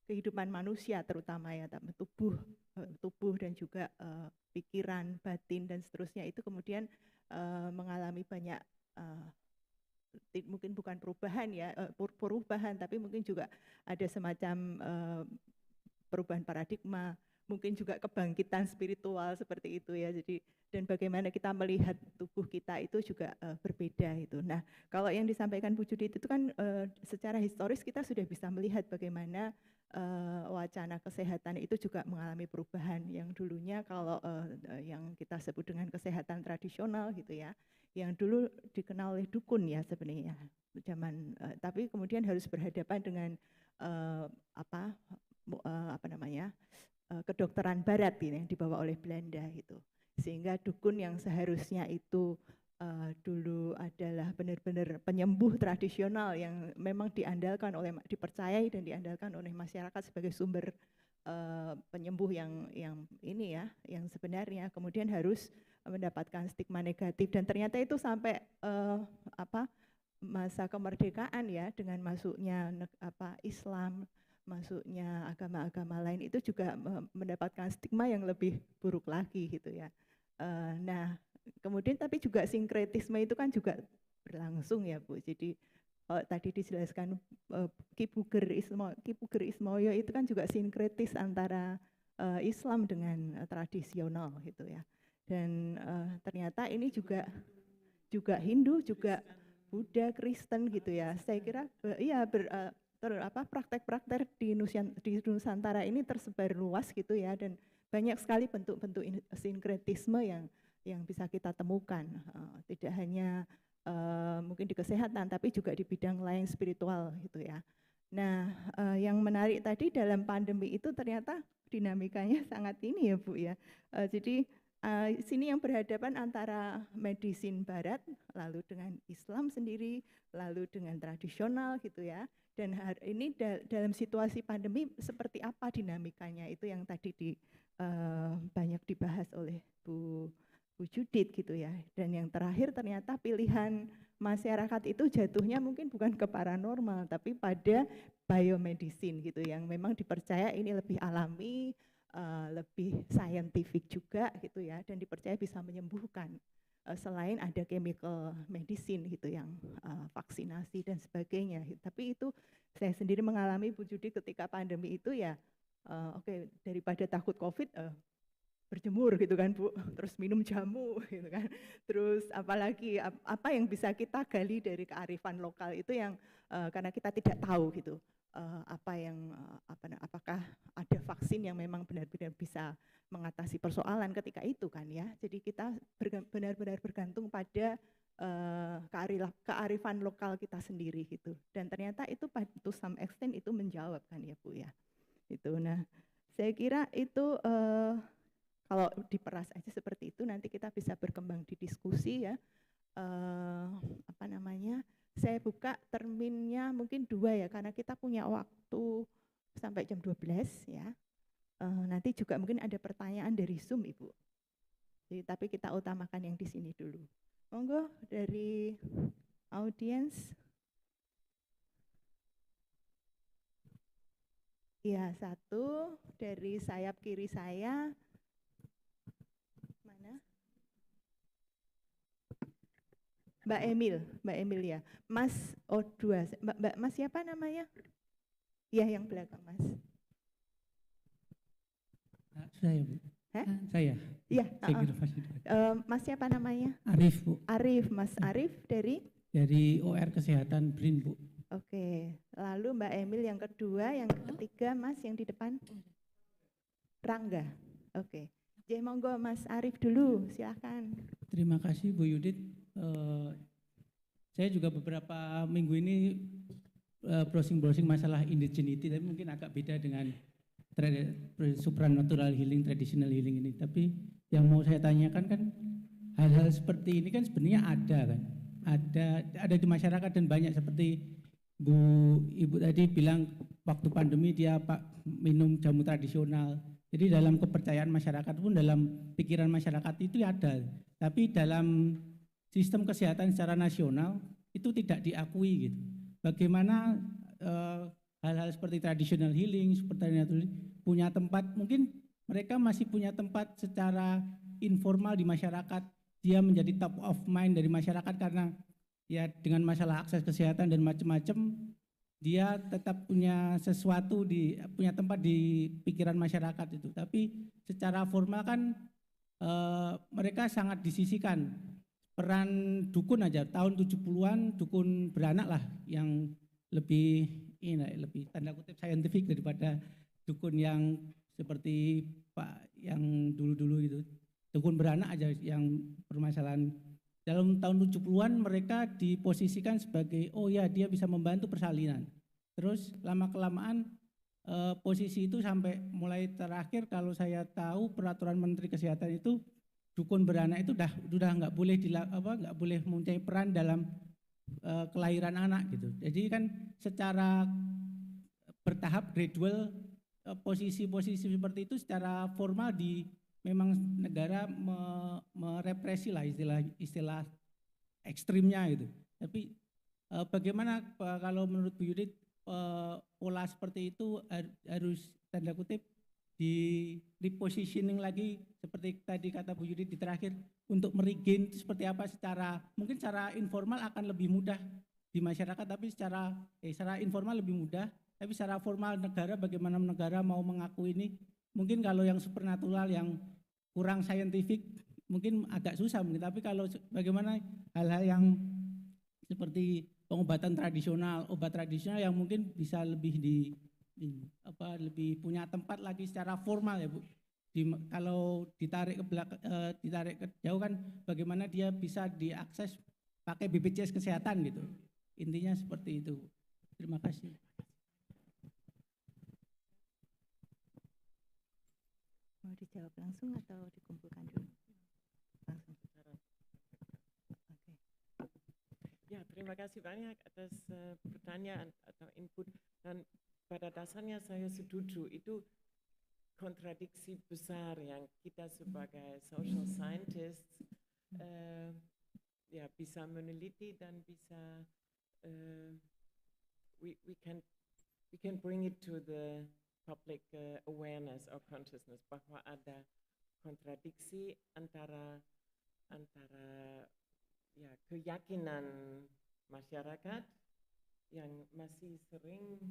kehidupan manusia terutama ya, tubuh dan juga pikiran, batin dan seterusnya itu kemudian mengalami banyak mungkin bukan perubahan ya, perubahan tapi mungkin juga ada semacam perubahan paradigma, mungkin juga kebangkitan spiritual seperti itu ya. Jadi dan bagaimana kita melihat tubuh kita itu juga berbeda itu. Nah, kalau yang disampaikan Bu Judith itu kan secara historis kita sudah bisa melihat bagaimana wacana kesehatan itu juga mengalami perubahan. Yang dulunya kalau yang kita sebut dengan kesehatan tradisional gitu ya, yang dulu dikenal oleh dukun ya sebenarnya zaman, tapi kemudian harus berhadapan dengan kedokteran barat ini yang dibawa oleh Belanda gitu. Sehingga dukun yang seharusnya itu dulu adalah benar-benar penyembuh tradisional yang memang dipercayai dan diandalkan oleh masyarakat sebagai sumber penyembuh yang ini ya, yang sebenarnya kemudian harus mendapatkan stigma negatif dan ternyata itu sampai masa kemerdekaan ya, dengan masuknya Islam, masuknya agama-agama lain itu juga mendapatkan stigma yang lebih buruk lagi gitu ya. Nah, kemudian tapi juga sinkretisme itu kan juga berlangsung ya Bu. Jadi tadi dijelaskan Ki Puger Ismoyo itu kan juga sinkretis antara Islam dengan tradisional gitu ya. Dan ternyata ini juga Hindu, juga Buddha, Kristen gitu ya. Saya kira praktek-praktek di Nusantara ini tersebar luas gitu ya, dan banyak sekali bentuk-bentuk sinkretisme yang bisa kita temukan, tidak hanya mungkin di kesehatan tapi juga di bidang lain spiritual gitu ya. Nah, yang menarik tadi dalam pandemi itu ternyata dinamikanya sangat ini ya Bu ya. Jadi sini yang berhadapan antara medisin barat, lalu dengan Islam sendiri, lalu dengan tradisional gitu ya. Dan hari ini dalam situasi pandemi seperti apa dinamikanya, itu yang tadi banyak dibahas oleh Bu Judith gitu ya. Dan yang terakhir ternyata pilihan masyarakat itu jatuhnya mungkin bukan ke paranormal tapi pada biomedicine gitu, yang memang dipercaya ini lebih alami, lebih scientific juga gitu ya, dan dipercaya bisa menyembuhkan selain ada chemical medicine gitu yang vaksinasi dan sebagainya. Tapi itu saya sendiri mengalami Bu Judith ketika pandemi itu ya, oke, daripada takut COVID, berjemur gitu kan Bu, terus minum jamu gitu kan, terus apalagi apa yang bisa kita gali dari kearifan lokal itu yang karena kita tidak tahu gitu apakah ada vaksin yang memang benar-benar bisa mengatasi persoalan ketika itu kan ya. Jadi kita benar-benar bergantung pada kearifan lokal kita sendiri gitu, dan ternyata itu to some extent itu menjawab kan ya Bu ya itu. Nah, saya kira itu kalau diperas aja seperti itu nanti kita bisa berkembang di diskusi ya. Saya buka terminnya mungkin 2 ya, karena kita punya waktu sampai jam 12 ya. Nanti juga mungkin ada pertanyaan dari Zoom Ibu. Jadi, tapi kita utamakan yang di sini dulu. Monggo dari audiens. Ya, 1 dari sayap kiri saya. Mbak Emil ya. Mas, 2. Mbak Mas siapa namanya? Ya, yang belakang Mas. Saya Bu. Saya. Iya. Mas siapa namanya? Arif Bu. Arif, Mas Arif dari? Dari OR Kesehatan BRIN Bu. Oke. Lalu Mbak Emil yang kedua, yang ketiga Mas yang di depan? Rangga. Oke. Jadi monggo Mas Arif dulu, silakan. Terima kasih Bu Judith. Saya juga beberapa minggu ini browsing masalah indigeneity, tapi mungkin agak beda dengan supranatural healing, traditional healing ini. Tapi yang mau saya tanyakan kan hal-hal seperti ini kan sebenarnya ada di masyarakat, dan banyak seperti Ibu tadi bilang waktu pandemi dia minum jamu tradisional. Jadi dalam kepercayaan masyarakat pun, dalam pikiran masyarakat itu ada, tapi dalam sistem kesehatan secara nasional itu tidak diakui gitu. Bagaimana hal-hal seperti traditional healing, seperti punya tempat, mungkin mereka masih punya tempat secara informal di masyarakat, dia menjadi top of mind dari masyarakat karena ya dengan masalah akses kesehatan dan macam-macam, dia tetap punya sesuatu punya tempat di pikiran masyarakat itu. Tapi secara formal kan mereka sangat disisihkan. Peran dukun aja tahun 70-an, dukun beranak lah yang lebih tanda kutip scientific daripada dukun yang seperti Pak yang dulu-dulu gitu. Dukun beranak aja yang permasalahan. Dalam tahun 70-an mereka diposisikan sebagai, oh ya dia bisa membantu persalinan. Terus lama-kelamaan posisi itu sampai mulai terakhir kalau saya tahu peraturan Menteri Kesehatan itu dukun beranak itu udah nggak boleh mempunyai peran dalam kelahiran anak gitu. Jadi kan secara bertahap gradual posisi-posisi seperti itu secara formal memang negara merepresi lah istilah ekstrimnya gitu. Tapi bagaimana kalau menurut Bu Judith pola seperti itu harus tanda kutip di repositioning lagi seperti tadi kata Bu Judith di terakhir, untuk meregain seperti apa mungkin secara informal akan lebih mudah di masyarakat, tapi secara informal lebih mudah, tapi secara formal bagaimana negara mau mengaku ini, mungkin kalau yang supernatural yang kurang saintifik mungkin agak susah mungkin, tapi kalau bagaimana hal-hal yang seperti pengobatan tradisional, obat tradisional yang mungkin bisa lebih lebih punya tempat lagi secara formal ya Bu. Kalau ditarik ke belakang, ditarik ke jauh kan bagaimana dia bisa diakses pakai BPJS kesehatan gitu. Intinya seperti itu. Terima kasih. Mau dijawab langsung atau dikumpulkan dulu? Langsung. Oke. Ya, terima kasih banyak atas pertanyaan atau input. Dan pada dasarnya saya setuju, itu kontradiksi besar yang kita sebagai social scientists ya bisa meneliti dan bisa we can bring it to the public awareness or consciousness bahwa ada kontradiksi antara ya keyakinan masyarakat yang masih sering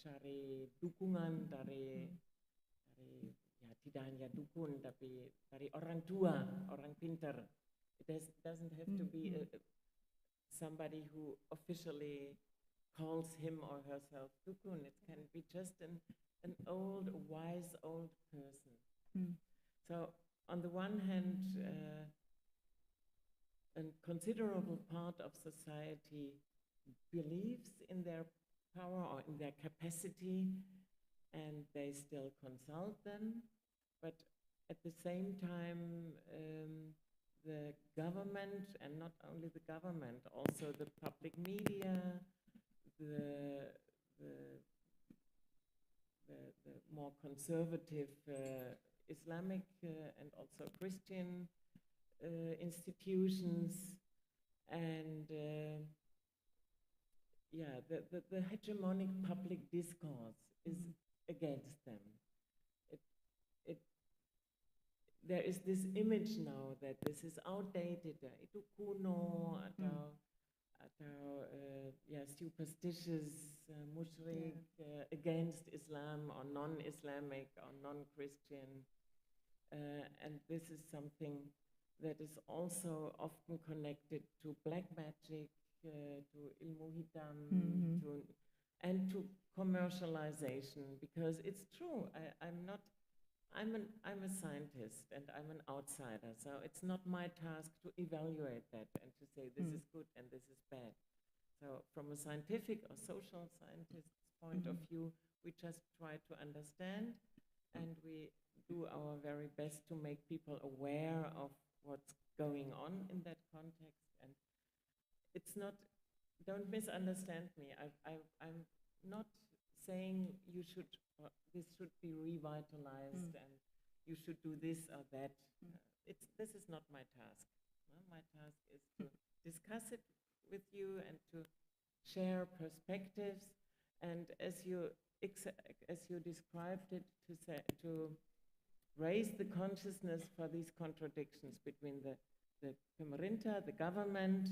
cari dukungan dari ya tidak hanya dukun tapi dari orang tua, orang pintar. It doesn't have to be somebody who officially calls him or herself dukun. It can be just an old, wise old person. So on the one hand, a considerable part of society believes in their power or in their capacity, and they still consult them. But at the same time, the government, and not only the government, also the public media, the more conservative Islamic and also Christian institutions, and yeah, the hegemonic public discourse is against them. There is this image now that this is outdated, itu kuno atau yeah, superstitious, mushrik, against Islam or non-Islamic or non-Christian, and this is something that is also often connected to black magic, to ilmu hitam, and to commercialization, because it's true. I'm a scientist and I'm an outsider, so it's not my task to evaluate that and to say this is good and this is bad. So from a scientific or social scientist's point of view, we just try to understand, and we do our very best to make people aware of what's going on in that context. And it's not, don't misunderstand me, I'm not saying you should, this should be revitalized and you should do this or that. This is not my task. My task is to discuss it with you and to share perspectives, and as you described it, to raise the consciousness for these contradictions between the Pemerintah, the government,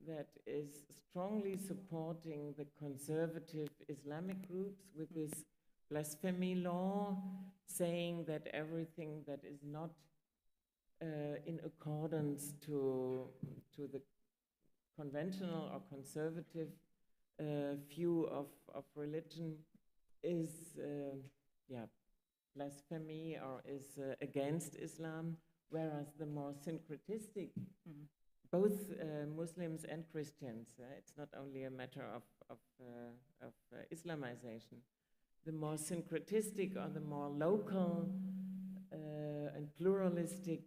that is strongly supporting the conservative Islamic groups with this blasphemy law, saying that everything that is not in accordance to the conventional or conservative view of religion is blasphemy or is against Islam, whereas the more syncretistic, both Muslims and Christians, it's not only a matter of Islamization, the more syncretistic or the more local and pluralistic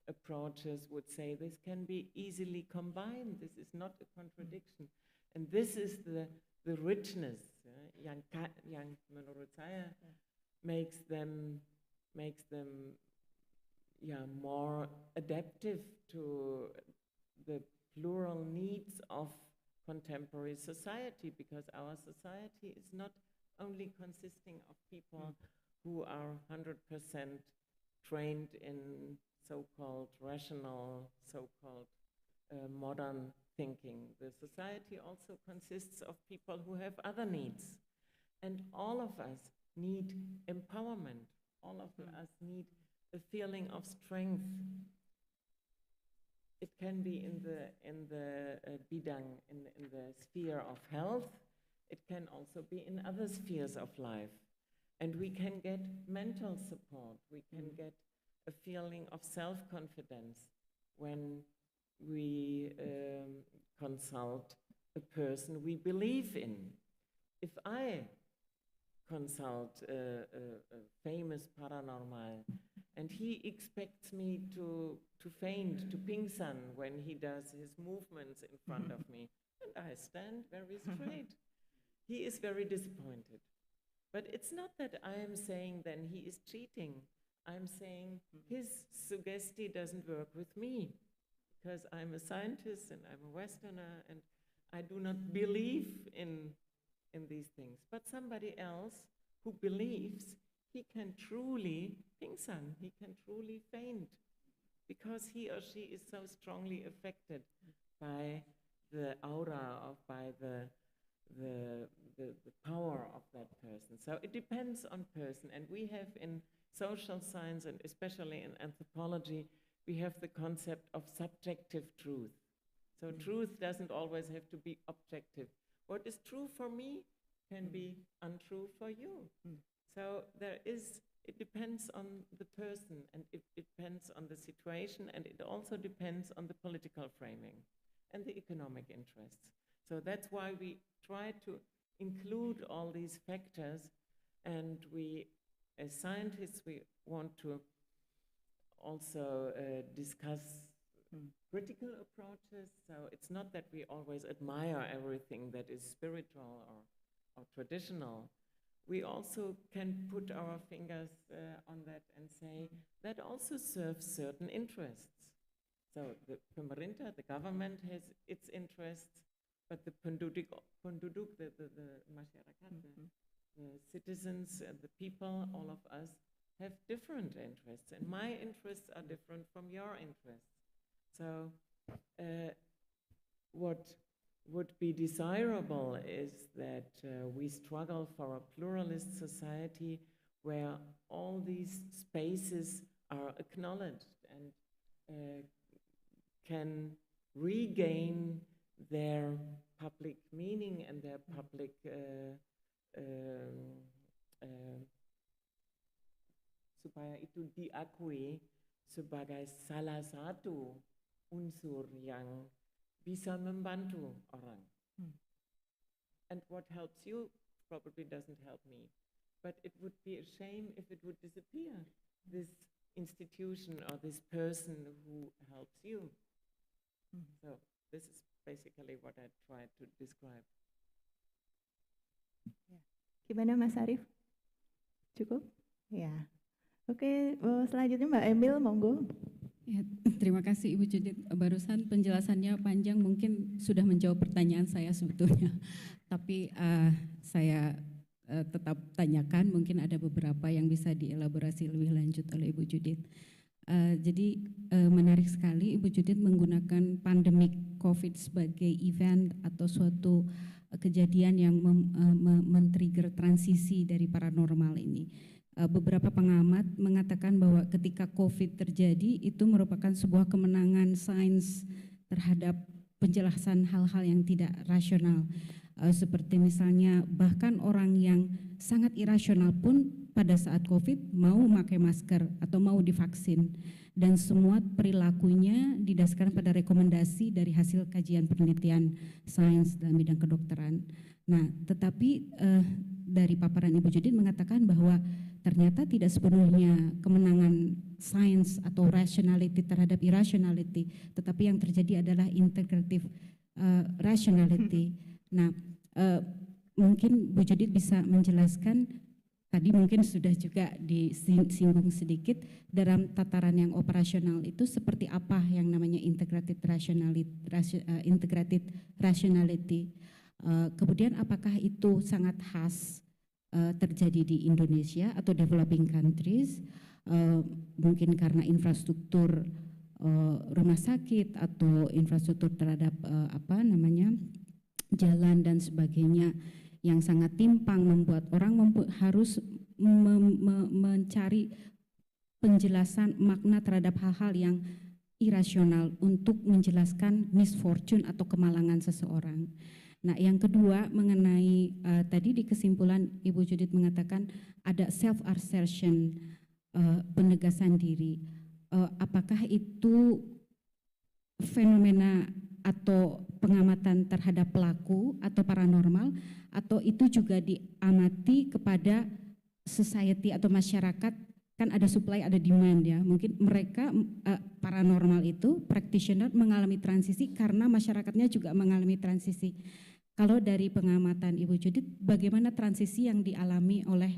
approaches would say this can be easily combined. This is not a contradiction. And this is the richness yang menurut saya makes them more adaptive to the plural needs of contemporary society, because our society is not only consisting of people who are 100% trained in so-called rational, so-called modern thinking. The society also consists of people who have other needs. And all of us need empowerment. All of us need a feeling of strength. It can be in the bidang, in the sphere of health. It can also be in other spheres of life. And we can get mental support. We can get a feeling of self-confidence when we consult a person we believe in. If I consult a famous paranormal and he expects me to faint, to pingsan when he does his movements in front of me, and I stand very straight, he is very disappointed. But it's not that I am saying then he is cheating. I'm saying his suggesti doesn't work with me because I'm a scientist and I'm a Westerner and I do not believe in these things. But somebody else who believes, he can truly pingsan, he can truly faint because he or she is so strongly affected by the aura, by the power of that person. So it depends on person. And we have in social science and especially in anthropology, we have the concept of subjective truth. So truth doesn't always have to be objective. What is true for me can be untrue for you. So it depends on the person and it depends on the situation and it also depends on the political framing and the economic interests. So that's why we try to include all these factors, and we, as scientists, we want to also discuss critical approaches. So it's not that we always admire everything that is spiritual or traditional. We also can put our fingers on that and say that also serves certain interests. So the pemerintah, the government, has its interests, but the penduduk, the masyarakat, the citizens, the people, all of us have different interests, and my interests are different from your interests. So what would be desirable is that we struggle for a pluralist society where all these spaces are acknowledged and can regain their public meaning and their public supaya itu diakui sebagai salah satu unsur yang bisa membantu orang. And what helps you probably doesn't help me. But it would be a shame if it would disappear, this institution or this person who helps you. So this is basically what I tried to describe. Gimana Mas Arief? Cukup? Ya. Oke, selanjutnya Mbak Emil, monggo. Ya, terima kasih Ibu Judith. Barusan penjelasannya panjang, mungkin sudah menjawab pertanyaan saya sebetulnya. Tapi saya tetap tanyakan, mungkin ada beberapa yang bisa dielaborasi lebih lanjut oleh Ibu Judith. Jadi menarik sekali Ibu Judith menggunakan pandemik COVID sebagai event atau suatu kejadian yang men-trigger transisi dari paranormal ini. Beberapa pengamat mengatakan bahwa ketika COVID terjadi itu merupakan sebuah kemenangan sains terhadap penjelasan hal-hal yang tidak rasional. Seperti misalnya bahkan orang yang sangat irasional pun pada saat COVID mau memakai masker atau mau divaksin. Dan semua perilakunya didasarkan pada rekomendasi dari hasil kajian penelitian sains dalam bidang kedokteran. Nah, tetapi dari paparan Ibu Judith mengatakan bahwa ternyata tidak sepenuhnya kemenangan sains atau rationality terhadap irrationality, tetapi yang terjadi adalah integrative rationality. Nah, mungkin Bu Judith bisa menjelaskan, tadi mungkin sudah juga disinggung sedikit, dalam tataran yang operasional itu seperti apa yang namanya integrated rationality. Kemudian apakah itu sangat khas terjadi di Indonesia atau developing countries, mungkin karena infrastruktur rumah sakit atau infrastruktur terhadap jalan dan sebagainya yang sangat timpang, membuat orang harus mencari penjelasan makna terhadap hal-hal yang irasional untuk menjelaskan misfortune atau kemalangan seseorang. Nah, yang kedua mengenai tadi di kesimpulan Ibu Judith mengatakan ada self-assertion, penegasan diri. Apakah itu fenomena atau pengamatan terhadap pelaku atau paranormal, atau itu juga diamati kepada society atau masyarakat? Kan ada supply, ada demand ya. Mungkin mereka paranormal itu practitioner mengalami transisi karena masyarakatnya juga mengalami transisi. Kalau dari pengamatan Ibu Judith, bagaimana transisi yang dialami oleh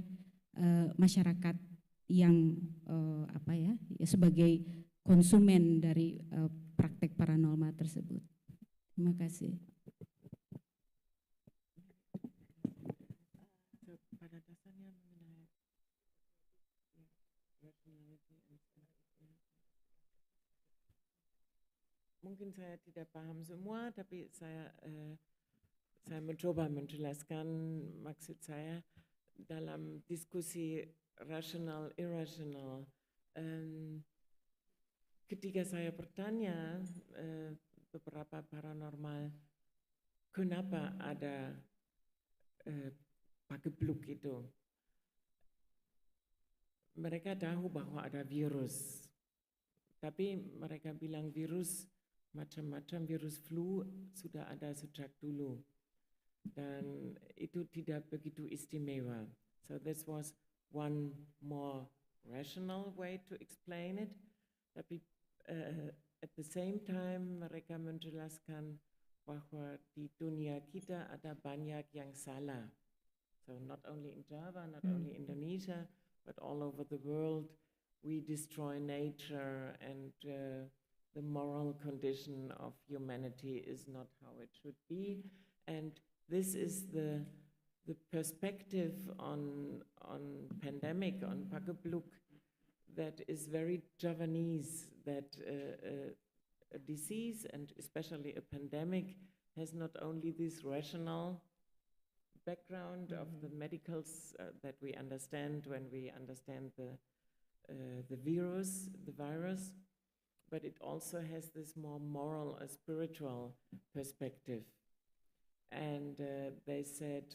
masyarakat yang sebagai konsumen dari praktek paranormal tersebut? Terima kasih. Pada dasarnya mengenai mungkin saya tidak paham semua, tapi saya mencoba menjelaskan maksud saya dalam diskusi rasional irrasional. Ketika saya bertanya beberapa paranormal, kenapa ada pagebluk itu? Mereka tahu bahwa ada virus, tapi mereka bilang virus macam-macam, virus flu sudah ada sejak dulu dan itu tidak begitu istimewa. So this was one more rational way to explain it. Tapi at the same time mereka menjelaskan bahwa di dunia kita ada banyak yang salah. So not only in Java, not only Indonesia, but all over the world, we destroy nature and the moral condition of humanity is not how it should be. And this is the perspective on pandemic, on pagebluk, that is very Javanese, that a disease and especially a pandemic has not only this rational background of the medicals that we understand when we understand the virus, but it also has this more moral, spiritual perspective. And they said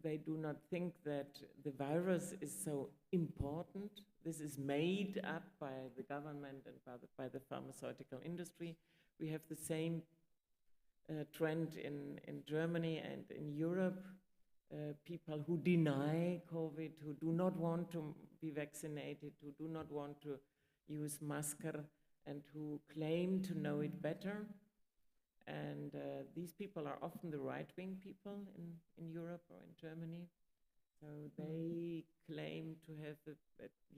they do not think that the virus is so important. This is made up by the government and by the pharmaceutical industry. We have the same trend in Germany and in Europe. People who deny COVID, who do not want to be vaccinated, who do not want to use masker, and who claim to know it better. And these people are often the right-wing people in Europe or in Germany. So they claim to have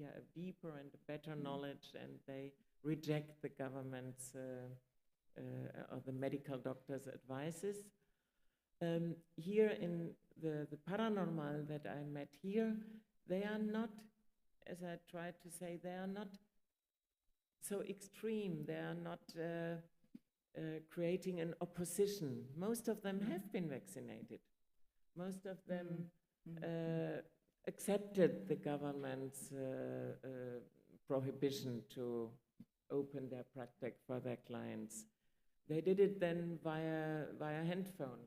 a deeper and a better knowledge, and they reject the government's or the medical doctor's advices. Here in the paranormal that I met here, they are not, as I tried to say, they are not so extreme. They are not creating an opposition. Most of them have been vaccinated. Most of them accepted the government's prohibition to open their practice for their clients. They did it then via handphone.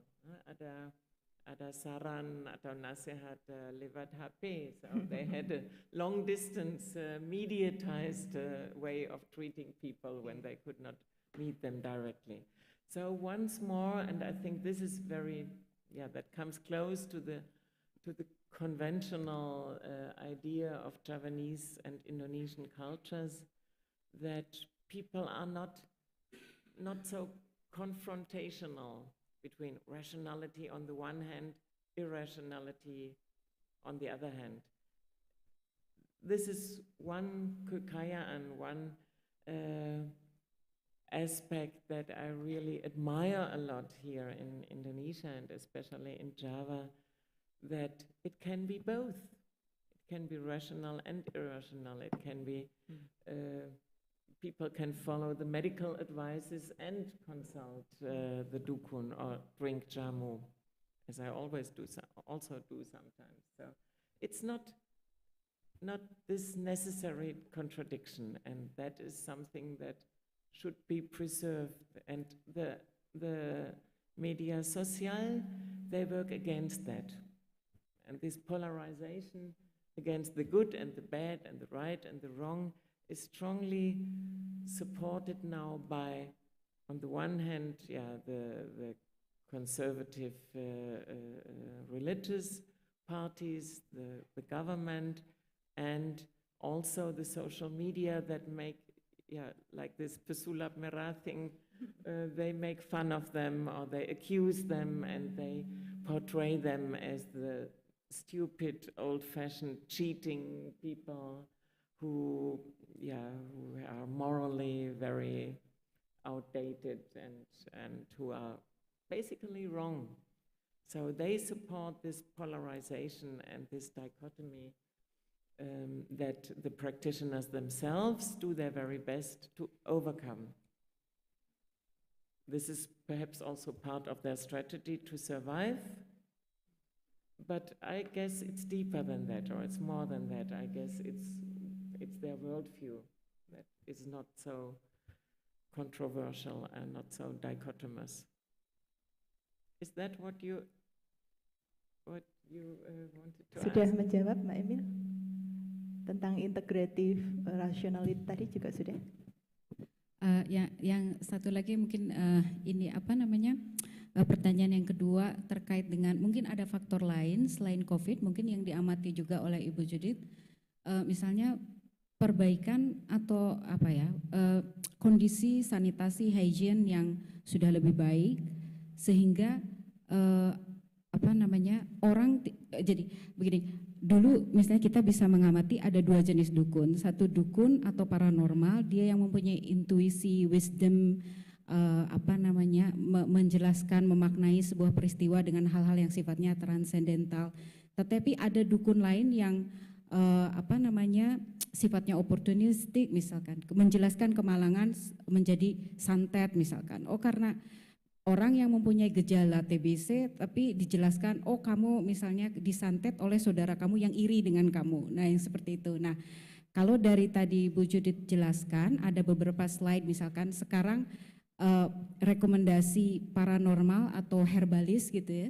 Ada saran atau nasihat lewat HP. So they had a long distance mediatized way of treating people when they could not meet them directly. So once more, and I think this is very, that comes close to the conventional idea of Javanese and Indonesian cultures, that people are not so confrontational between rationality on the one hand, irrationality on the other hand. This is one kekayaan, one aspect that I really admire a lot here in Indonesia and especially in Java, that it can be both. It can be rational and irrational. It can be people can follow the medical advices and consult the dukun or drink jamu, as I always do, also do sometimes. So it's not this necessary contradiction, and that is something that should be preserved. And the media social, they work against that. And this polarization against the good and the bad and the right and the wrong is strongly supported now by, on the one hand, the conservative religious parties, the government, and also the social media that make, like this Pesulap Merah thing, they make fun of them or they accuse them and they portray them as the stupid, old-fashioned, cheating people who are morally very outdated and who are basically wrong. So they support this polarization and this dichotomy that the practitioners themselves do their very best to overcome. This is perhaps also part of their strategy to survive, but I guess it's deeper than that, or it's more than that. I guess it's their worldview that is not so controversial and not so dichotomous. Is that what you wanted to Sudah ask? menjawab, Mbak Emil? Tentang integratif rationality tadi juga sudah? Yang satu lagi mungkin ini apa namanya, pertanyaan yang kedua terkait dengan mungkin ada faktor lain selain COVID mungkin yang diamati juga oleh Ibu Judith, misalnya perbaikan atau apa ya, kondisi sanitasi hygiene yang sudah lebih baik sehingga apa namanya, orang jadi begini. Dulu misalnya kita bisa mengamati ada dua jenis dukun, satu dukun atau paranormal, dia yang mempunyai intuisi, wisdom, apa namanya, menjelaskan, memaknai sebuah peristiwa dengan hal-hal yang sifatnya transendental. Tetapi ada dukun lain yang apa namanya, sifatnya oportunistik, misalkan menjelaskan kemalangan menjadi santet misalkan. Oh karena orang yang mempunyai gejala TBC tapi dijelaskan, oh kamu misalnya disantet oleh saudara kamu yang iri dengan kamu. Nah yang seperti itu. Nah kalau dari tadi Bu Judith jelaskan ada beberapa slide misalkan sekarang rekomendasi paranormal atau herbalis gitu ya,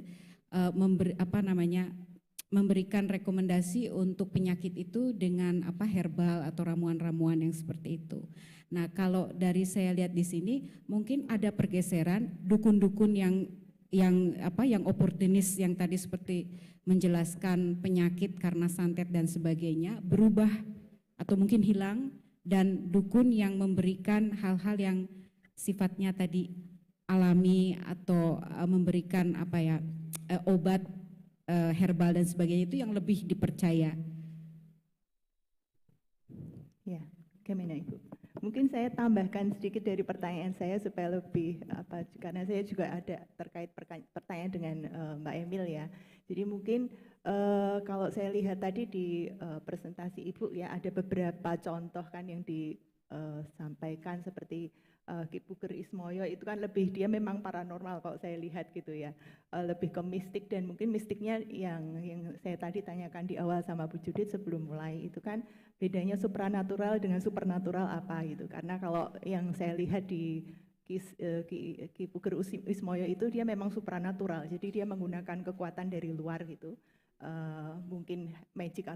memberikan rekomendasi untuk penyakit itu dengan apa, herbal atau ramuan-ramuan yang seperti itu. Nah, kalau dari saya lihat di sini mungkin ada pergeseran dukun-dukun yang oportunis yang tadi seperti menjelaskan penyakit karena santet dan sebagainya berubah atau mungkin hilang, dan dukun yang memberikan hal-hal yang sifatnya tadi alami atau memberikan apa ya, obat herbal dan sebagainya itu yang lebih dipercaya. Ya, gimana Ibu? Mungkin saya tambahkan sedikit dari pertanyaan saya supaya lebih apa, karena saya juga ada terkait pertanyaan dengan Mbak Emil ya. Jadi mungkin kalau saya lihat tadi di presentasi Ibu ya, ada beberapa contoh kan yang disampaikan seperti Ki Puger Ismoyo itu kan lebih, dia memang paranormal kalau saya lihat gitu ya, lebih ke mistik, dan mungkin mistiknya yang saya tadi tanyakan di awal sama Bu Judith sebelum mulai itu kan bedanya supranatural dengan supernatural apa gitu, karena kalau yang saya lihat di Ki Puger Ismoyo itu dia memang supranatural, jadi dia menggunakan kekuatan dari luar gitu, mungkin magic,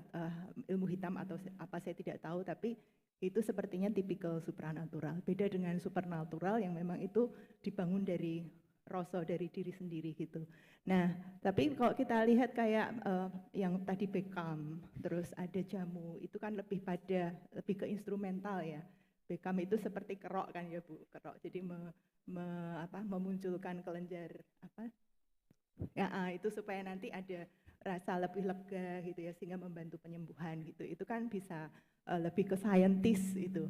ilmu hitam atau apa saya tidak tahu, tapi itu sepertinya tipikal supranatural. Beda dengan supernatural yang memang itu dibangun dari rasa dari diri sendiri gitu. Nah, tapi kalau kita lihat kayak yang tadi Beckham, terus ada jamu, itu kan lebih ke instrumental ya. Beckham itu seperti kerok kan ya Bu, kerok. Jadi memunculkan kelenjar apa? Ya, itu supaya nanti ada rasa lebih lega gitu ya, sehingga membantu penyembuhan gitu. Itu kan bisa lebih ke saintis itu,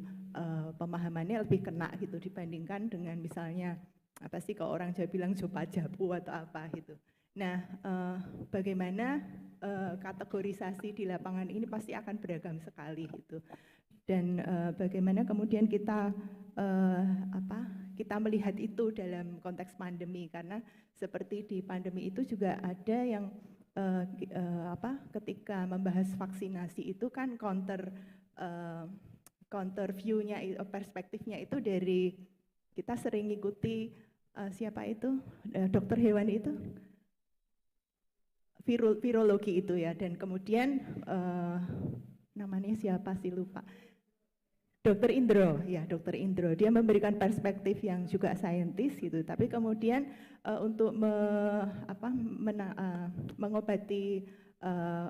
pemahamannya lebih kena gitu dibandingkan dengan misalnya apa sih kalau orang Jawa bilang jopa jabu atau apa gitu. Nah, bagaimana kategorisasi di lapangan ini pasti akan beragam sekali gitu. Dan bagaimana kemudian kita kita melihat itu dalam konteks pandemi, karena seperti di pandemi itu juga ada yang ketika membahas vaksinasi itu kan counter view-nya, perspektifnya itu dari kita sering ikuti siapa itu dokter hewan itu, virologi itu ya, dan kemudian namanya siapa sih lupa, Dokter Indro, ya Dokter Indro, dia memberikan perspektif yang juga saintis gitu, tapi kemudian untuk mengobati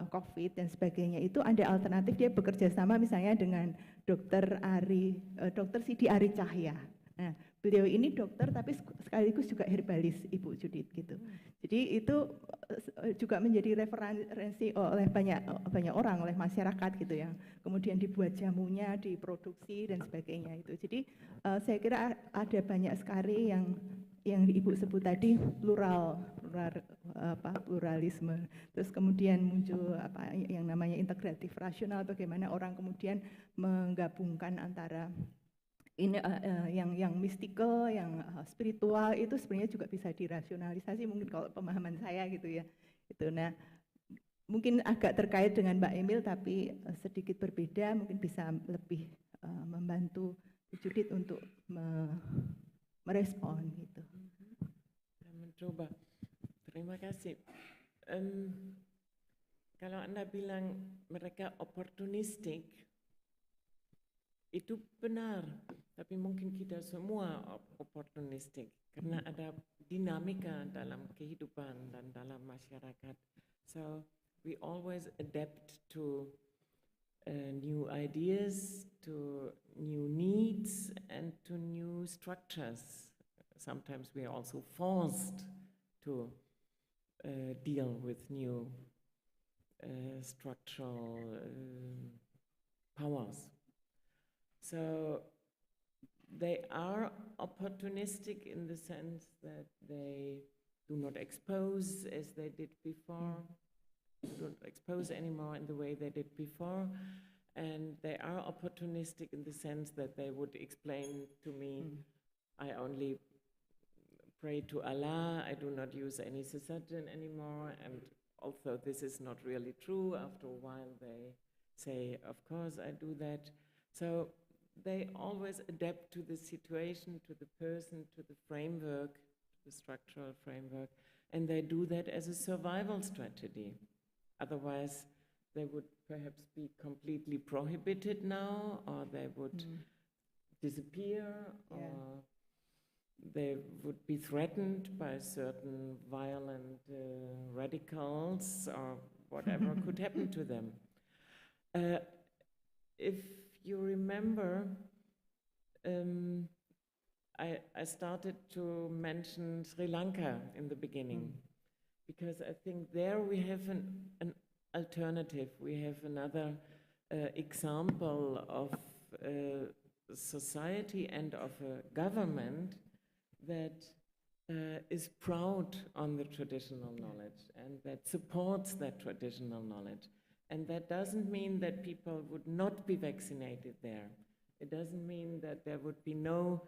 COVID dan sebagainya itu ada alternatif, dia bekerja sama misalnya dengan Dokter Sidi Ari Cahya. Nah, beliau ini dokter tapi sekaligus juga herbalis, Ibu Judith gitu. Jadi itu juga menjadi referensi oleh banyak orang, oleh masyarakat gitu ya. Kemudian dibuat jamunya, diproduksi dan sebagainya itu. Jadi saya kira ada banyak sekali yang Ibu sebut tadi pluralisme. Terus kemudian muncul yang namanya integratif rasional, bagaimana orang kemudian menggabungkan antara ini yang mystical, yang spiritual itu sebenarnya juga bisa dirasionalisasi, mungkin kalau pemahaman saya gitu ya. Itu. Nah, mungkin agak terkait dengan Mbak Emil tapi sedikit berbeda, mungkin bisa lebih membantu Judith untuk merespon gitu. Mencoba. Terima kasih. Kalau Anda bilang mereka oportunistik, itu benar, tapi mungkin kita semua oportunistik karena ada dinamika dalam kehidupan dan dalam masyarakat. So we always adapt to new ideas, to new needs, and to new structures. Sometimes we are also forced to deal with new structural powers. So they are opportunistic in the sense that they do not expose as they did before, don't expose anymore in the way they did before, and they are opportunistic in the sense that they would explain to me, I only pray to Allah, I do not use any sesajen anymore, and although this is not really true, after a while they say, of course I do that. So they always adapt to the situation, to the person, to the framework, to the structural framework, and they do that as a survival strategy. Otherwise, they would perhaps be completely prohibited now, or they would disappear, or they would be threatened by certain violent radicals, or whatever could happen to them. If you remember, I started to mention Sri Lanka in the beginning, because I think there we have an alternative. We have another example of a society and of a government that is proud on the traditional knowledge and that supports that traditional knowledge. And that doesn't mean that people would not be vaccinated there. It doesn't mean that there would be no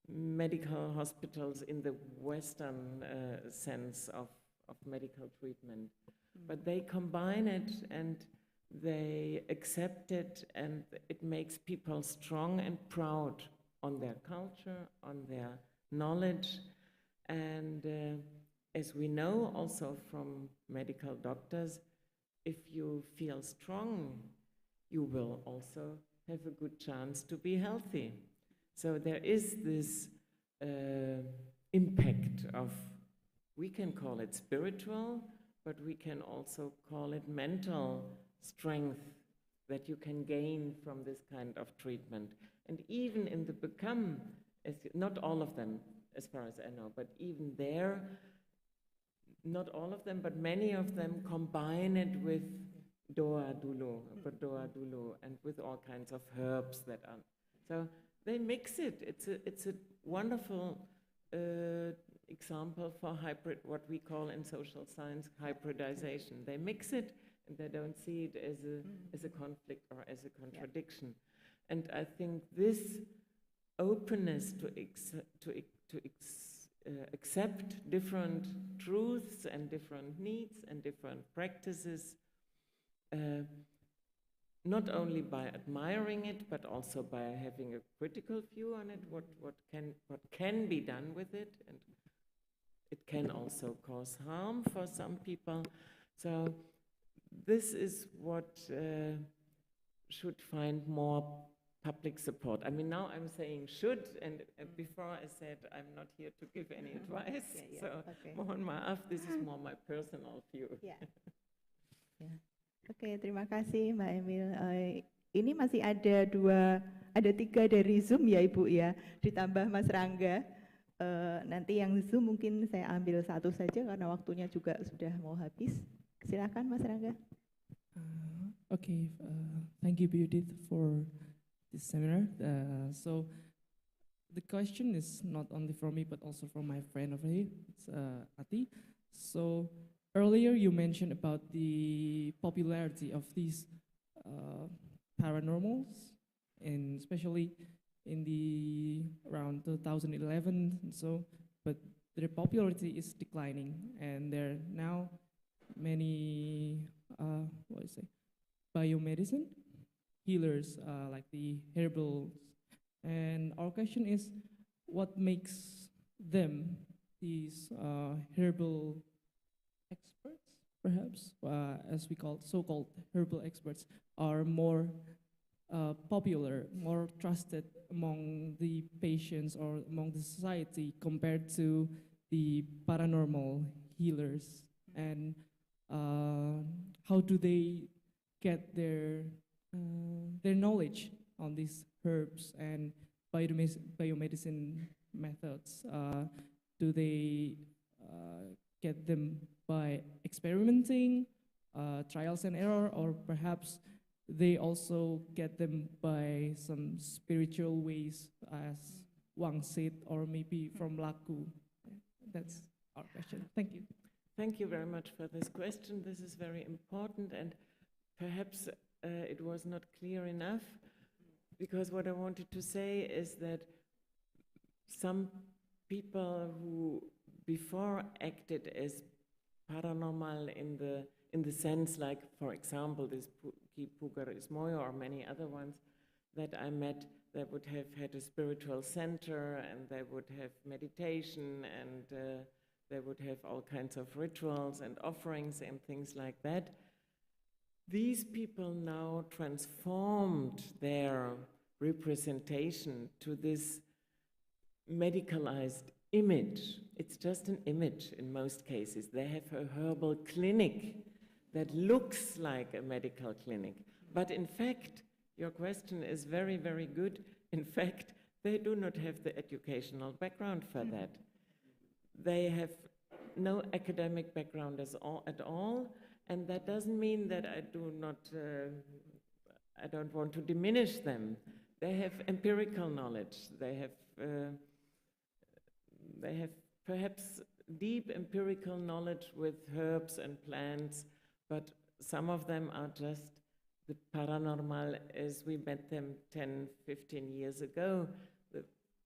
medical hospitals in the Western sense of medical treatment. But they combine it and they accept it, and it makes people strong and proud on their culture, on their knowledge. And as we know also from medical doctors, if you feel strong, you will also have a good chance to be healthy. So there is this impact of, we can call it spiritual, but we can also call it mental strength that you can gain from this kind of treatment. And even in the Become, not all of them, as far as I know, but even there, not all of them, but many of them combine it with doa dulu, and with all kinds of herbs that are. So they mix it. It's a wonderful example for hybrid, what we call in social science hybridization. They mix it, and they don't see it as a conflict or as a contradiction. And I think this openness to accept different truths and different needs and different practices, not only by admiring it, but also by having a critical view on it, what can be done with it, and it can also cause harm for some people. So this is what should find more public support. I mean, now I'm saying should, and before I said I'm not here to give any advice. So mohon maaf, this is more my personal view. Oke, terima kasih Mbak Emil. Ini masih ada tiga dari Zoom ya Ibu ya, ditambah Mas Rangga. Nanti yang Zoom mungkin saya ambil satu saja karena waktunya juga sudah mau habis. Silakan Mas Rangga. Okay, thank you Judith for this seminar. So the question is not only from me but also from my friend over here, it's Ati. So earlier you mentioned about the popularity of these paranormals, and especially in the around 2011 and so, but their popularity is declining, and there are now many biomedicine healers like the herbals. And our question is, what makes them, these herbal experts, perhaps, as we call so-called herbal experts, are more popular, more trusted among the patients or among the society compared to the paranormal healers? And how do they get their knowledge on these herbs and biomedicine methods? Do they get them by experimenting, trials and error, or perhaps they also get them by some spiritual ways, as Wang said, or maybe from Laku? That's our question. Thank you. Thank you very much for this question. This is very important, and perhaps it was not clear enough, because what I wanted to say is that some people who before acted as paranormal in the sense, like, for example, this Pugarismoyo or many other ones that I met, that would have had a spiritual center, and they would have meditation, and they would have all kinds of rituals and offerings and things like that. These people now transformed their representation to this medicalized image. It's just an image in most cases. They have a herbal clinic that looks like a medical clinic. But in fact, your question is very, very good. In fact, they do not have the educational background for that. They have no academic background at all, and that doesn't mean that I don't want to diminish them. They have empirical knowledge. They have perhaps deep empirical knowledge with herbs and plants, but some of them are just the paranormal as we met them 10, 15 years ago.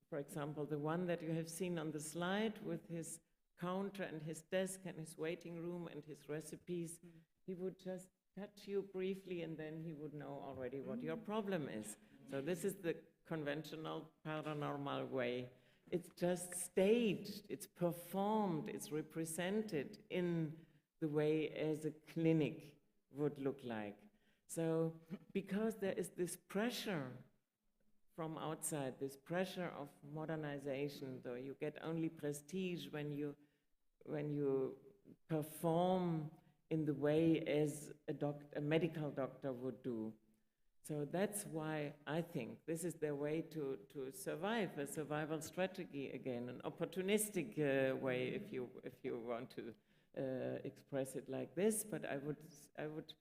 For example, the one that you have seen on the slide with his counter and his desk and his waiting room and his recipes, he would just touch you briefly and then he would know already what your problem is. So this is the conventional paranormal way. It's just staged, it's performed, it's represented in the way as a clinic would look like. So because there is this pressure from outside, this pressure of modernization, though you get only prestige when you perform in the way as a medical doctor would do. So that's why I think this is their way to survive, a survival strategy again, an opportunistic way, if you want to express it like this. But I would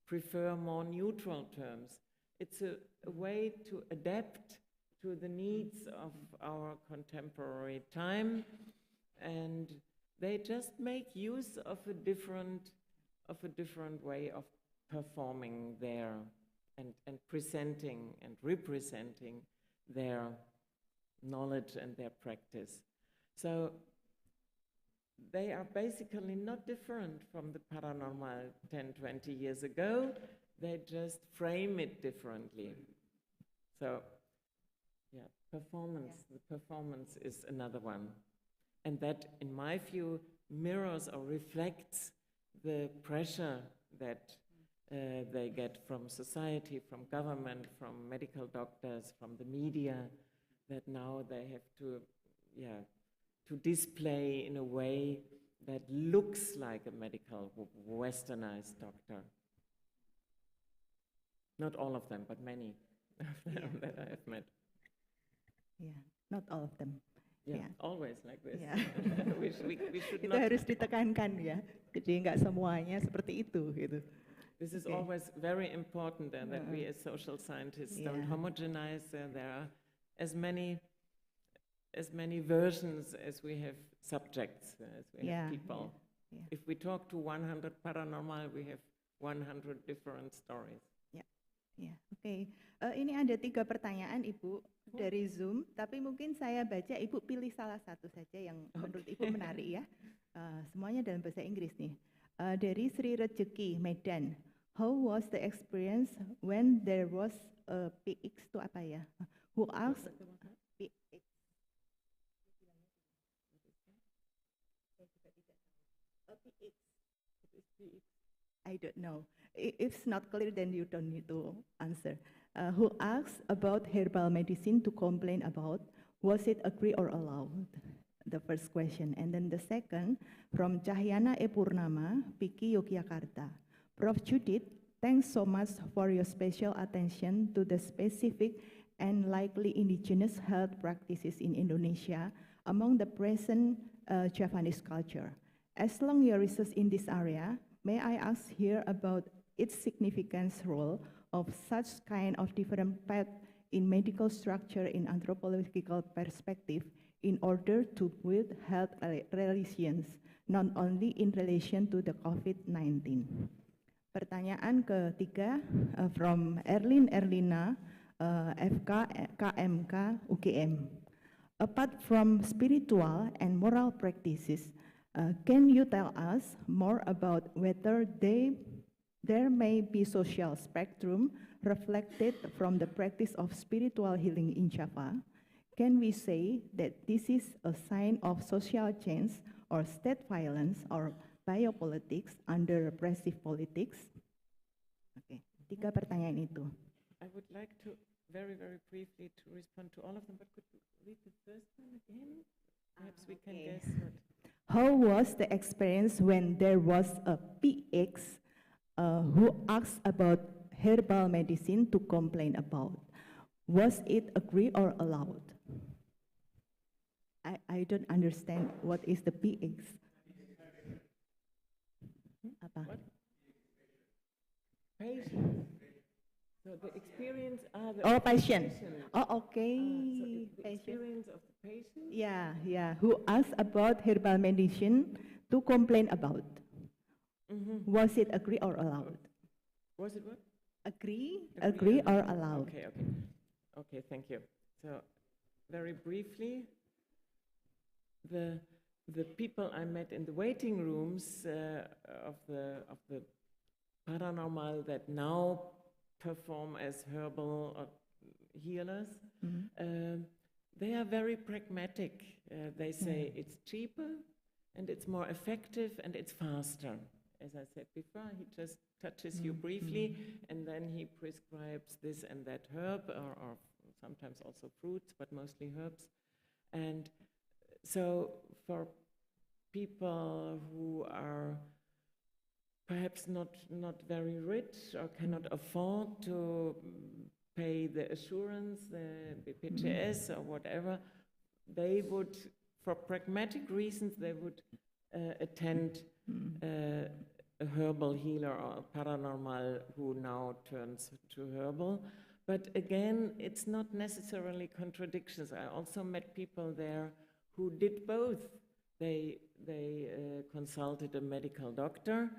prefer more neutral terms. It's a way to adapt to the needs of our contemporary time, and they just make use of a different way of performing their and presenting and representing their knowledge and their practice. So they are basically not different from the paranormal 10, 20 years ago. They just frame it differently. So, yeah, performance. The performance is another one. And that, in my view, mirrors or reflects the pressure that they get from society, from government, from medical doctors, from the media, that now they have to, to display in a way that looks like a medical westernized doctor. Not all of them, but many of them that I have met. Yeah, not all of them. Yeah, always like this. Yeah. we should Itu not. harus ditekankan ya. Jadi nggak semuanya seperti itu gitu. This is Okay. always very important, and that we as social scientists don't Yeah. homogenize. There are as many versions as we have subjects, as we Yeah, have people. yeah. If we talk to 100 paranormal, we have 100 different stories. Ya, oke. Ini ada 3 pertanyaan Ibu dari Zoom, tapi mungkin saya baca Ibu pilih salah satu saja yang menurut Ibu menarik ya. Semuanya dalam bahasa Inggris nih. Dari Sri Rejeki, Medan. How was the experience when there was a PX itu apa ya? Who asked PX? I don't know. If it's not clear, then you don't need to answer. Who asked about herbal medicine to complain about? Was it agree or allowed? The first question. And then the second, from Cahyana E. Purnama, Piki, Yogyakarta. Prof. Judith, thanks so much for your special attention to the specific and likely indigenous health practices in Indonesia among the present Javanese culture. As long your research in this area, may I ask here about its significance role of such kind of different path in medical structure in anthropological perspective in order to build health relations, not only in relation to the COVID-19. Pertanyaan ketiga from Erlina FK KMK UGM. Apart from spiritual and moral practices, can you tell us more about whether there may be social spectrum reflected from the practice of spiritual healing in Java? Can we say that this is a sign of social change or state violence or biopolitics under repressive politics? Oke, 3 pertanyaan itu. I would like to very, very briefly to respond to all of them, but could you read the first one again? Perhaps we can guess what. How was the experience when there was a PX who asked about herbal medicine to complain about? Was it agreed or allowed? I don't understand what is the PX. Apa? What? Patient. So the experience are the Patient. patient. Oh, okay. So it's the Patient. experience of the patient. Yeah. Who asked about herbal medicine to complain about? Was it agreed or allowed? Was it what? Agree Agree or allowed? Okay, thank you. So, very briefly, the people I met in the waiting rooms of the paranormal that now perform as herbal healers, they are very pragmatic. They say it's cheaper and it's more effective and it's faster. As I said before, he just touches you briefly and then he prescribes this and that herb or sometimes also fruits, but mostly herbs. And so for people who are perhaps not very rich or cannot afford to pay the assurance, the BPJS or whatever, they would, for pragmatic reasons, they would attend a herbal healer or a paranormal who now turns to herbal. But again, it's not necessarily contradictions. I also met people there who did both. They consulted a medical doctor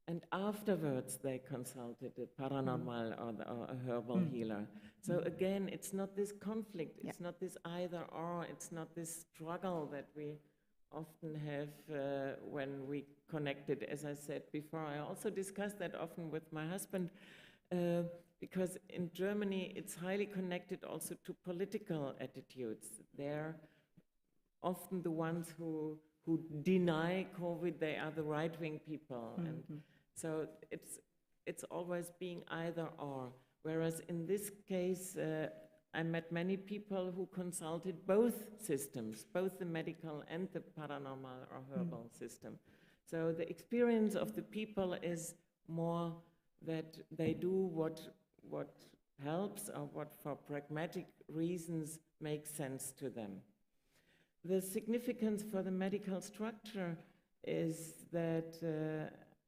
and afterwards they consulted a paranormal or a herbal healer. So again, it's not this conflict, it's not this either or, it's not this struggle that we often have when we connected. As I said before, I also discuss that often with my husband, because in Germany it's highly connected also to political attitudes. They're often the ones who deny COVID, they are the right-wing people. And so it's always being either or. Whereas in this case, I met many people who consulted both systems, both the medical and the paranormal or herbal system. So the experience of the people is more that they do what helps or what for pragmatic reasons makes sense to them. The significance for the medical structure is that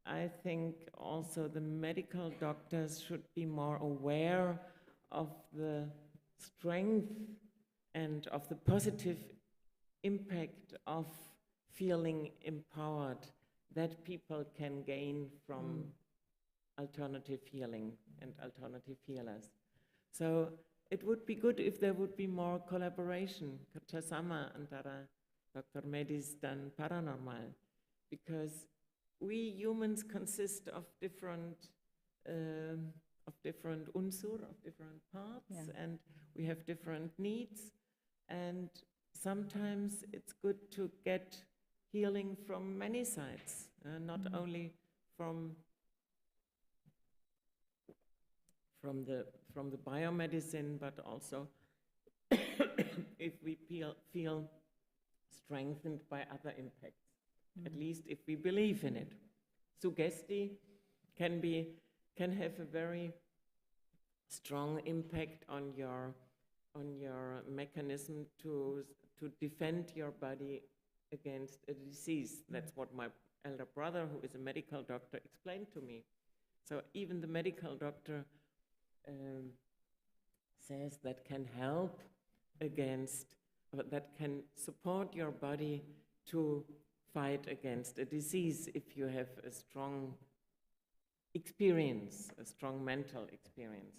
I think also the medical doctors should be more aware of the strength and of the positive impact of feeling empowered that people can gain from alternative healing and alternative healers. So it would be good if there would be more collaboration, kerjasama antara dokter medis dan paranormal, because we humans consist of different unsur, of different parts, and we have different needs, and sometimes it's good to get healing from many sides, not only from the biomedicine, but also if we feel strengthened by other impacts, at least if we believe in it. Suggestion can have a very strong impact on your mechanism to defend your body against a disease. That's what my elder brother, who is a medical doctor, explained to me. So even the medical doctor says that can help against, that can support your body to fight against a disease if you have a strong experience, a strong mental experience.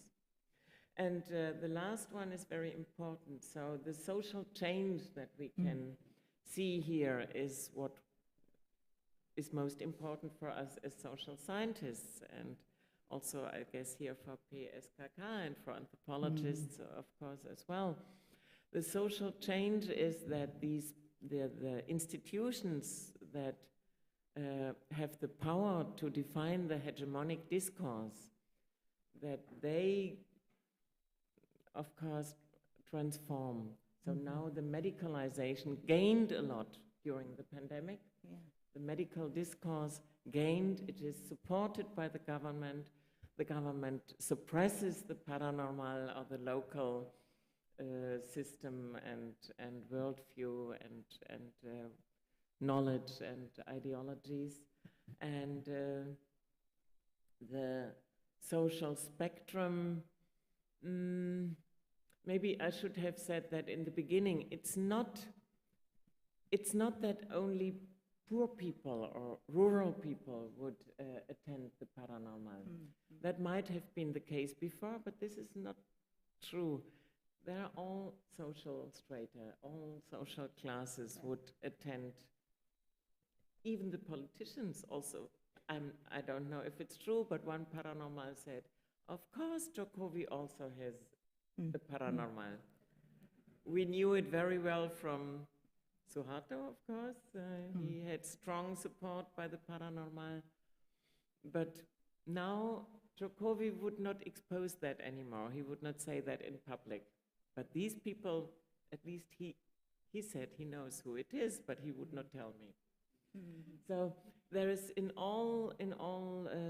And the last one is very important. So the social change that we can see here is what is most important for us as social scientists, and also, I guess, here for PSKK and for anthropologists, of course, as well. The social change is that the institutions that have the power to define the hegemonic discourse, that they, of course, transform. So now the medicalization gained a lot during the pandemic. The medical discourse gained, it is supported by the government. The government suppresses the paranormal or the local system and worldview and knowledge and ideologies. And the social spectrum, maybe I should have said that in the beginning, it's not that only poor people or rural people would attend the paranormal. That might have been the case before, but this is not true. There are all social strata, all social classes would attend. Even the politicians also. I don't know if it's true, but one paranormal said, of course Jokowi also has a paranormal. We knew it very well from Suharto, of course. He had strong support by the paranormal. But now Jokowi would not expose that anymore. He would not say that in public. But these people, at least he said he knows who it is, but he would not tell me. So there is in all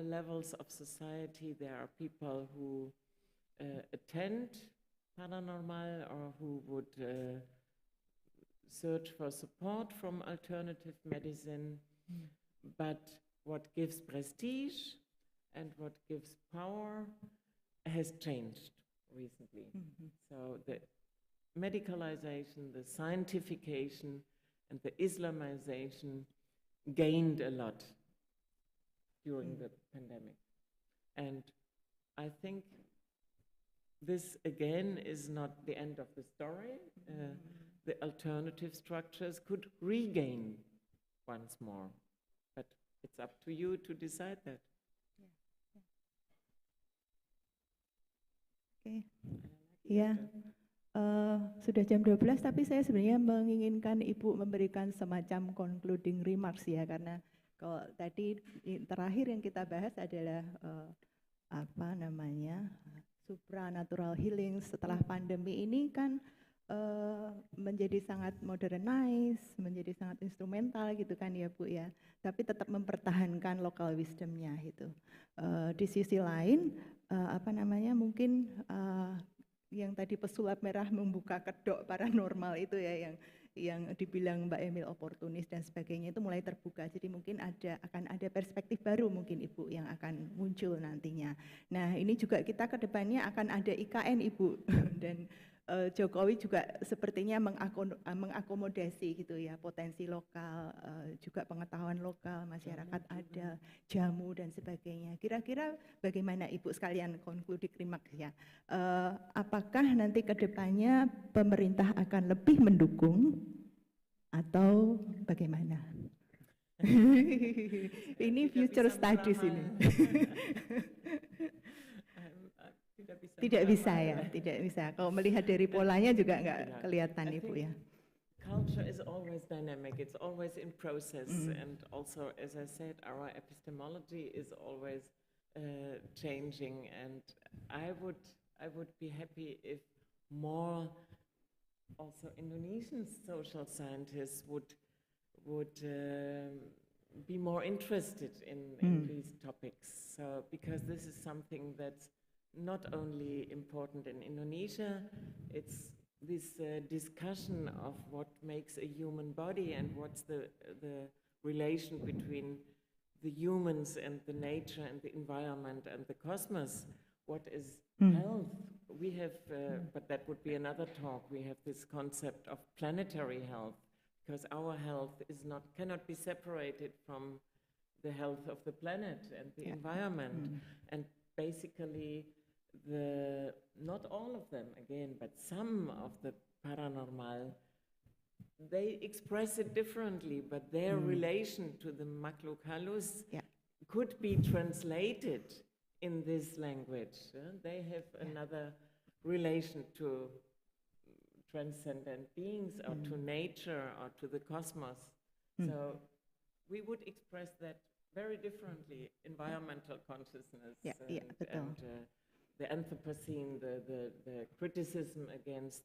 levels of society, there are people who attend paranormal or who would search for support from alternative medicine. But what gives prestige and what gives power has changed recently. So the medicalization, the scientification, and the Islamization gained a lot during the pandemic. And I think this again is not the end of the story. The alternative structures could regain once more, but it's up to you to decide that. Oke, ya, sudah jam 12, tapi saya sebenarnya menginginkan Ibu memberikan semacam concluding remarks ya, karena kalau tadi terakhir yang kita bahas adalah supranatural healing setelah pandemi ini kan menjadi sangat modernize, menjadi sangat instrumental gitu kan ya Bu ya, tapi tetap mempertahankan local wisdomnya gitu. Di sisi lain mungkin yang tadi pesulap merah membuka kedok paranormal itu ya, yang dibilang Mbak Emil oportunis dan sebagainya itu mulai terbuka. Jadi mungkin akan ada perspektif baru mungkin Ibu yang akan muncul nantinya. Nah ini juga kita ke depannya akan ada IKN Ibu dan Jokowi juga sepertinya mengakomodasi gitu ya, potensi lokal, juga pengetahuan lokal, masyarakat ada, jamu dan sebagainya. Kira-kira bagaimana Ibu sekalian concluding remarks ya? Apakah nanti ke depannya pemerintah akan lebih mendukung atau bagaimana? Ini future studies ini. Tidak bisa ya, tidak bisa. Kalau melihat dari polanya juga nggak kelihatan Ibu ya. Culture is always dynamic, it's always in process, and also, as I said, our epistemology is always changing, and I would be happy if more also Indonesian social scientists would be more interested in these topics. So, because this is something that's not only important in Indonesia, it's this discussion of what makes a human body and what's the relation between the humans and the nature and the environment and the cosmos. What is health? We have, but that would be another talk, we have this concept of planetary health, because our health cannot be separated from the health of the planet and the environment. And basically, not all of them again, but some of the paranormal, they express it differently, but their relation to the makhluk halus could be translated in this language. They have another relation to transcendent beings or to nature or to the cosmos. So we would express that very differently, environmental consciousness and the Anthropocene, the criticism against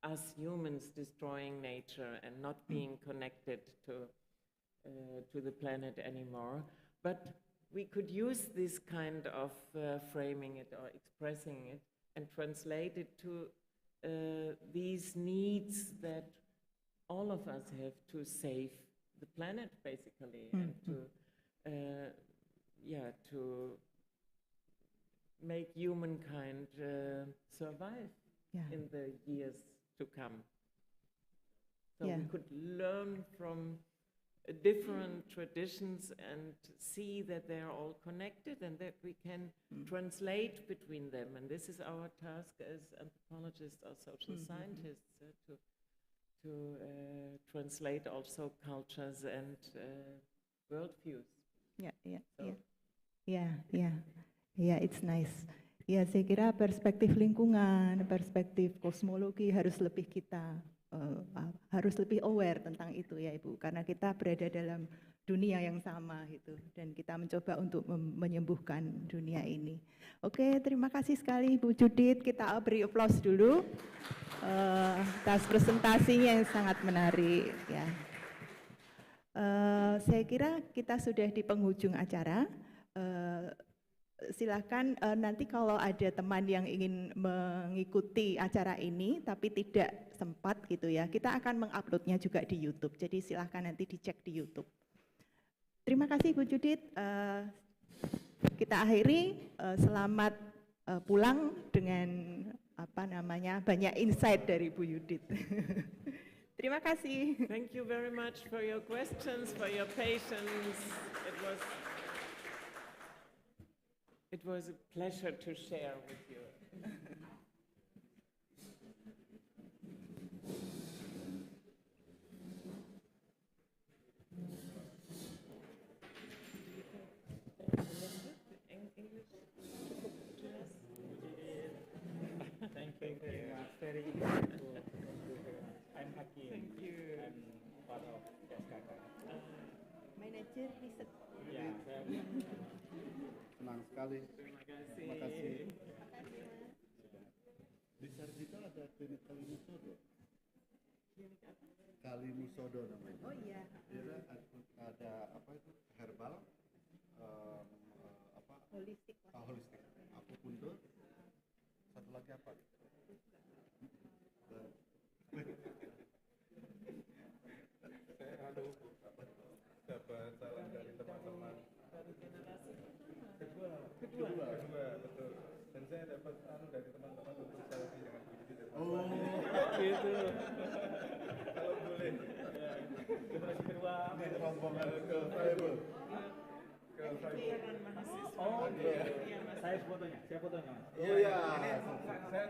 us humans destroying nature and not being connected to the planet anymore. But we could use this kind of framing it or expressing it and translate it to these needs that all of us have to save the planet, basically, and to make humankind survive in the years to come. So we could learn from different traditions and see that they're all connected and that we can translate between them. And this is our task as anthropologists or social scientists, to translate also cultures and worldviews. It's nice. Ya, saya kira perspektif lingkungan, perspektif kosmologi harus lebih kita harus lebih aware tentang itu ya Ibu, karena kita berada dalam dunia yang sama gitu, dan kita mencoba untuk menyembuhkan dunia ini. Oke, terima kasih sekali Ibu Judith, kita beri aplaus dulu atas presentasinya yang sangat menarik ya. Saya kira kita sudah di penghujung acara. Silakan nanti kalau ada teman yang ingin mengikuti acara ini tapi tidak sempat gitu ya, kita akan menguploadnya juga di YouTube. Jadi silakan nanti dicek di YouTube. Terima kasih Bu Judith. Kita akhiri. Selamat pulang dengan banyak insight dari Bu Judith. Terima kasih. Thank you very much for your questions, for your patience. It was It was a pleasure to share with you. Thank you. Very grateful. I'm Hakim. Thank you. I'm part of PSKK. Manager riset. Ya, saya Senang sekali. Terima kasih. Terima kasih. Di Sarjito ada klinik Kalimusodo. Kalimusodo namanya. Oh iya. Dia ada apa itu herbal, Holistik. holistik. Aku puntur. Satu lagi apa? Saya dapat salam dari teman-teman. Kedua, betul. Dan saya dapat dari teman-teman untuk selfie dengan Judith. oh gitu. Kalau boleh. Ya, generasi kedua. Ini rombongan ke Freiburg. Ke Freiburg. Oh, saya fotonya, Mas. Iya. Saya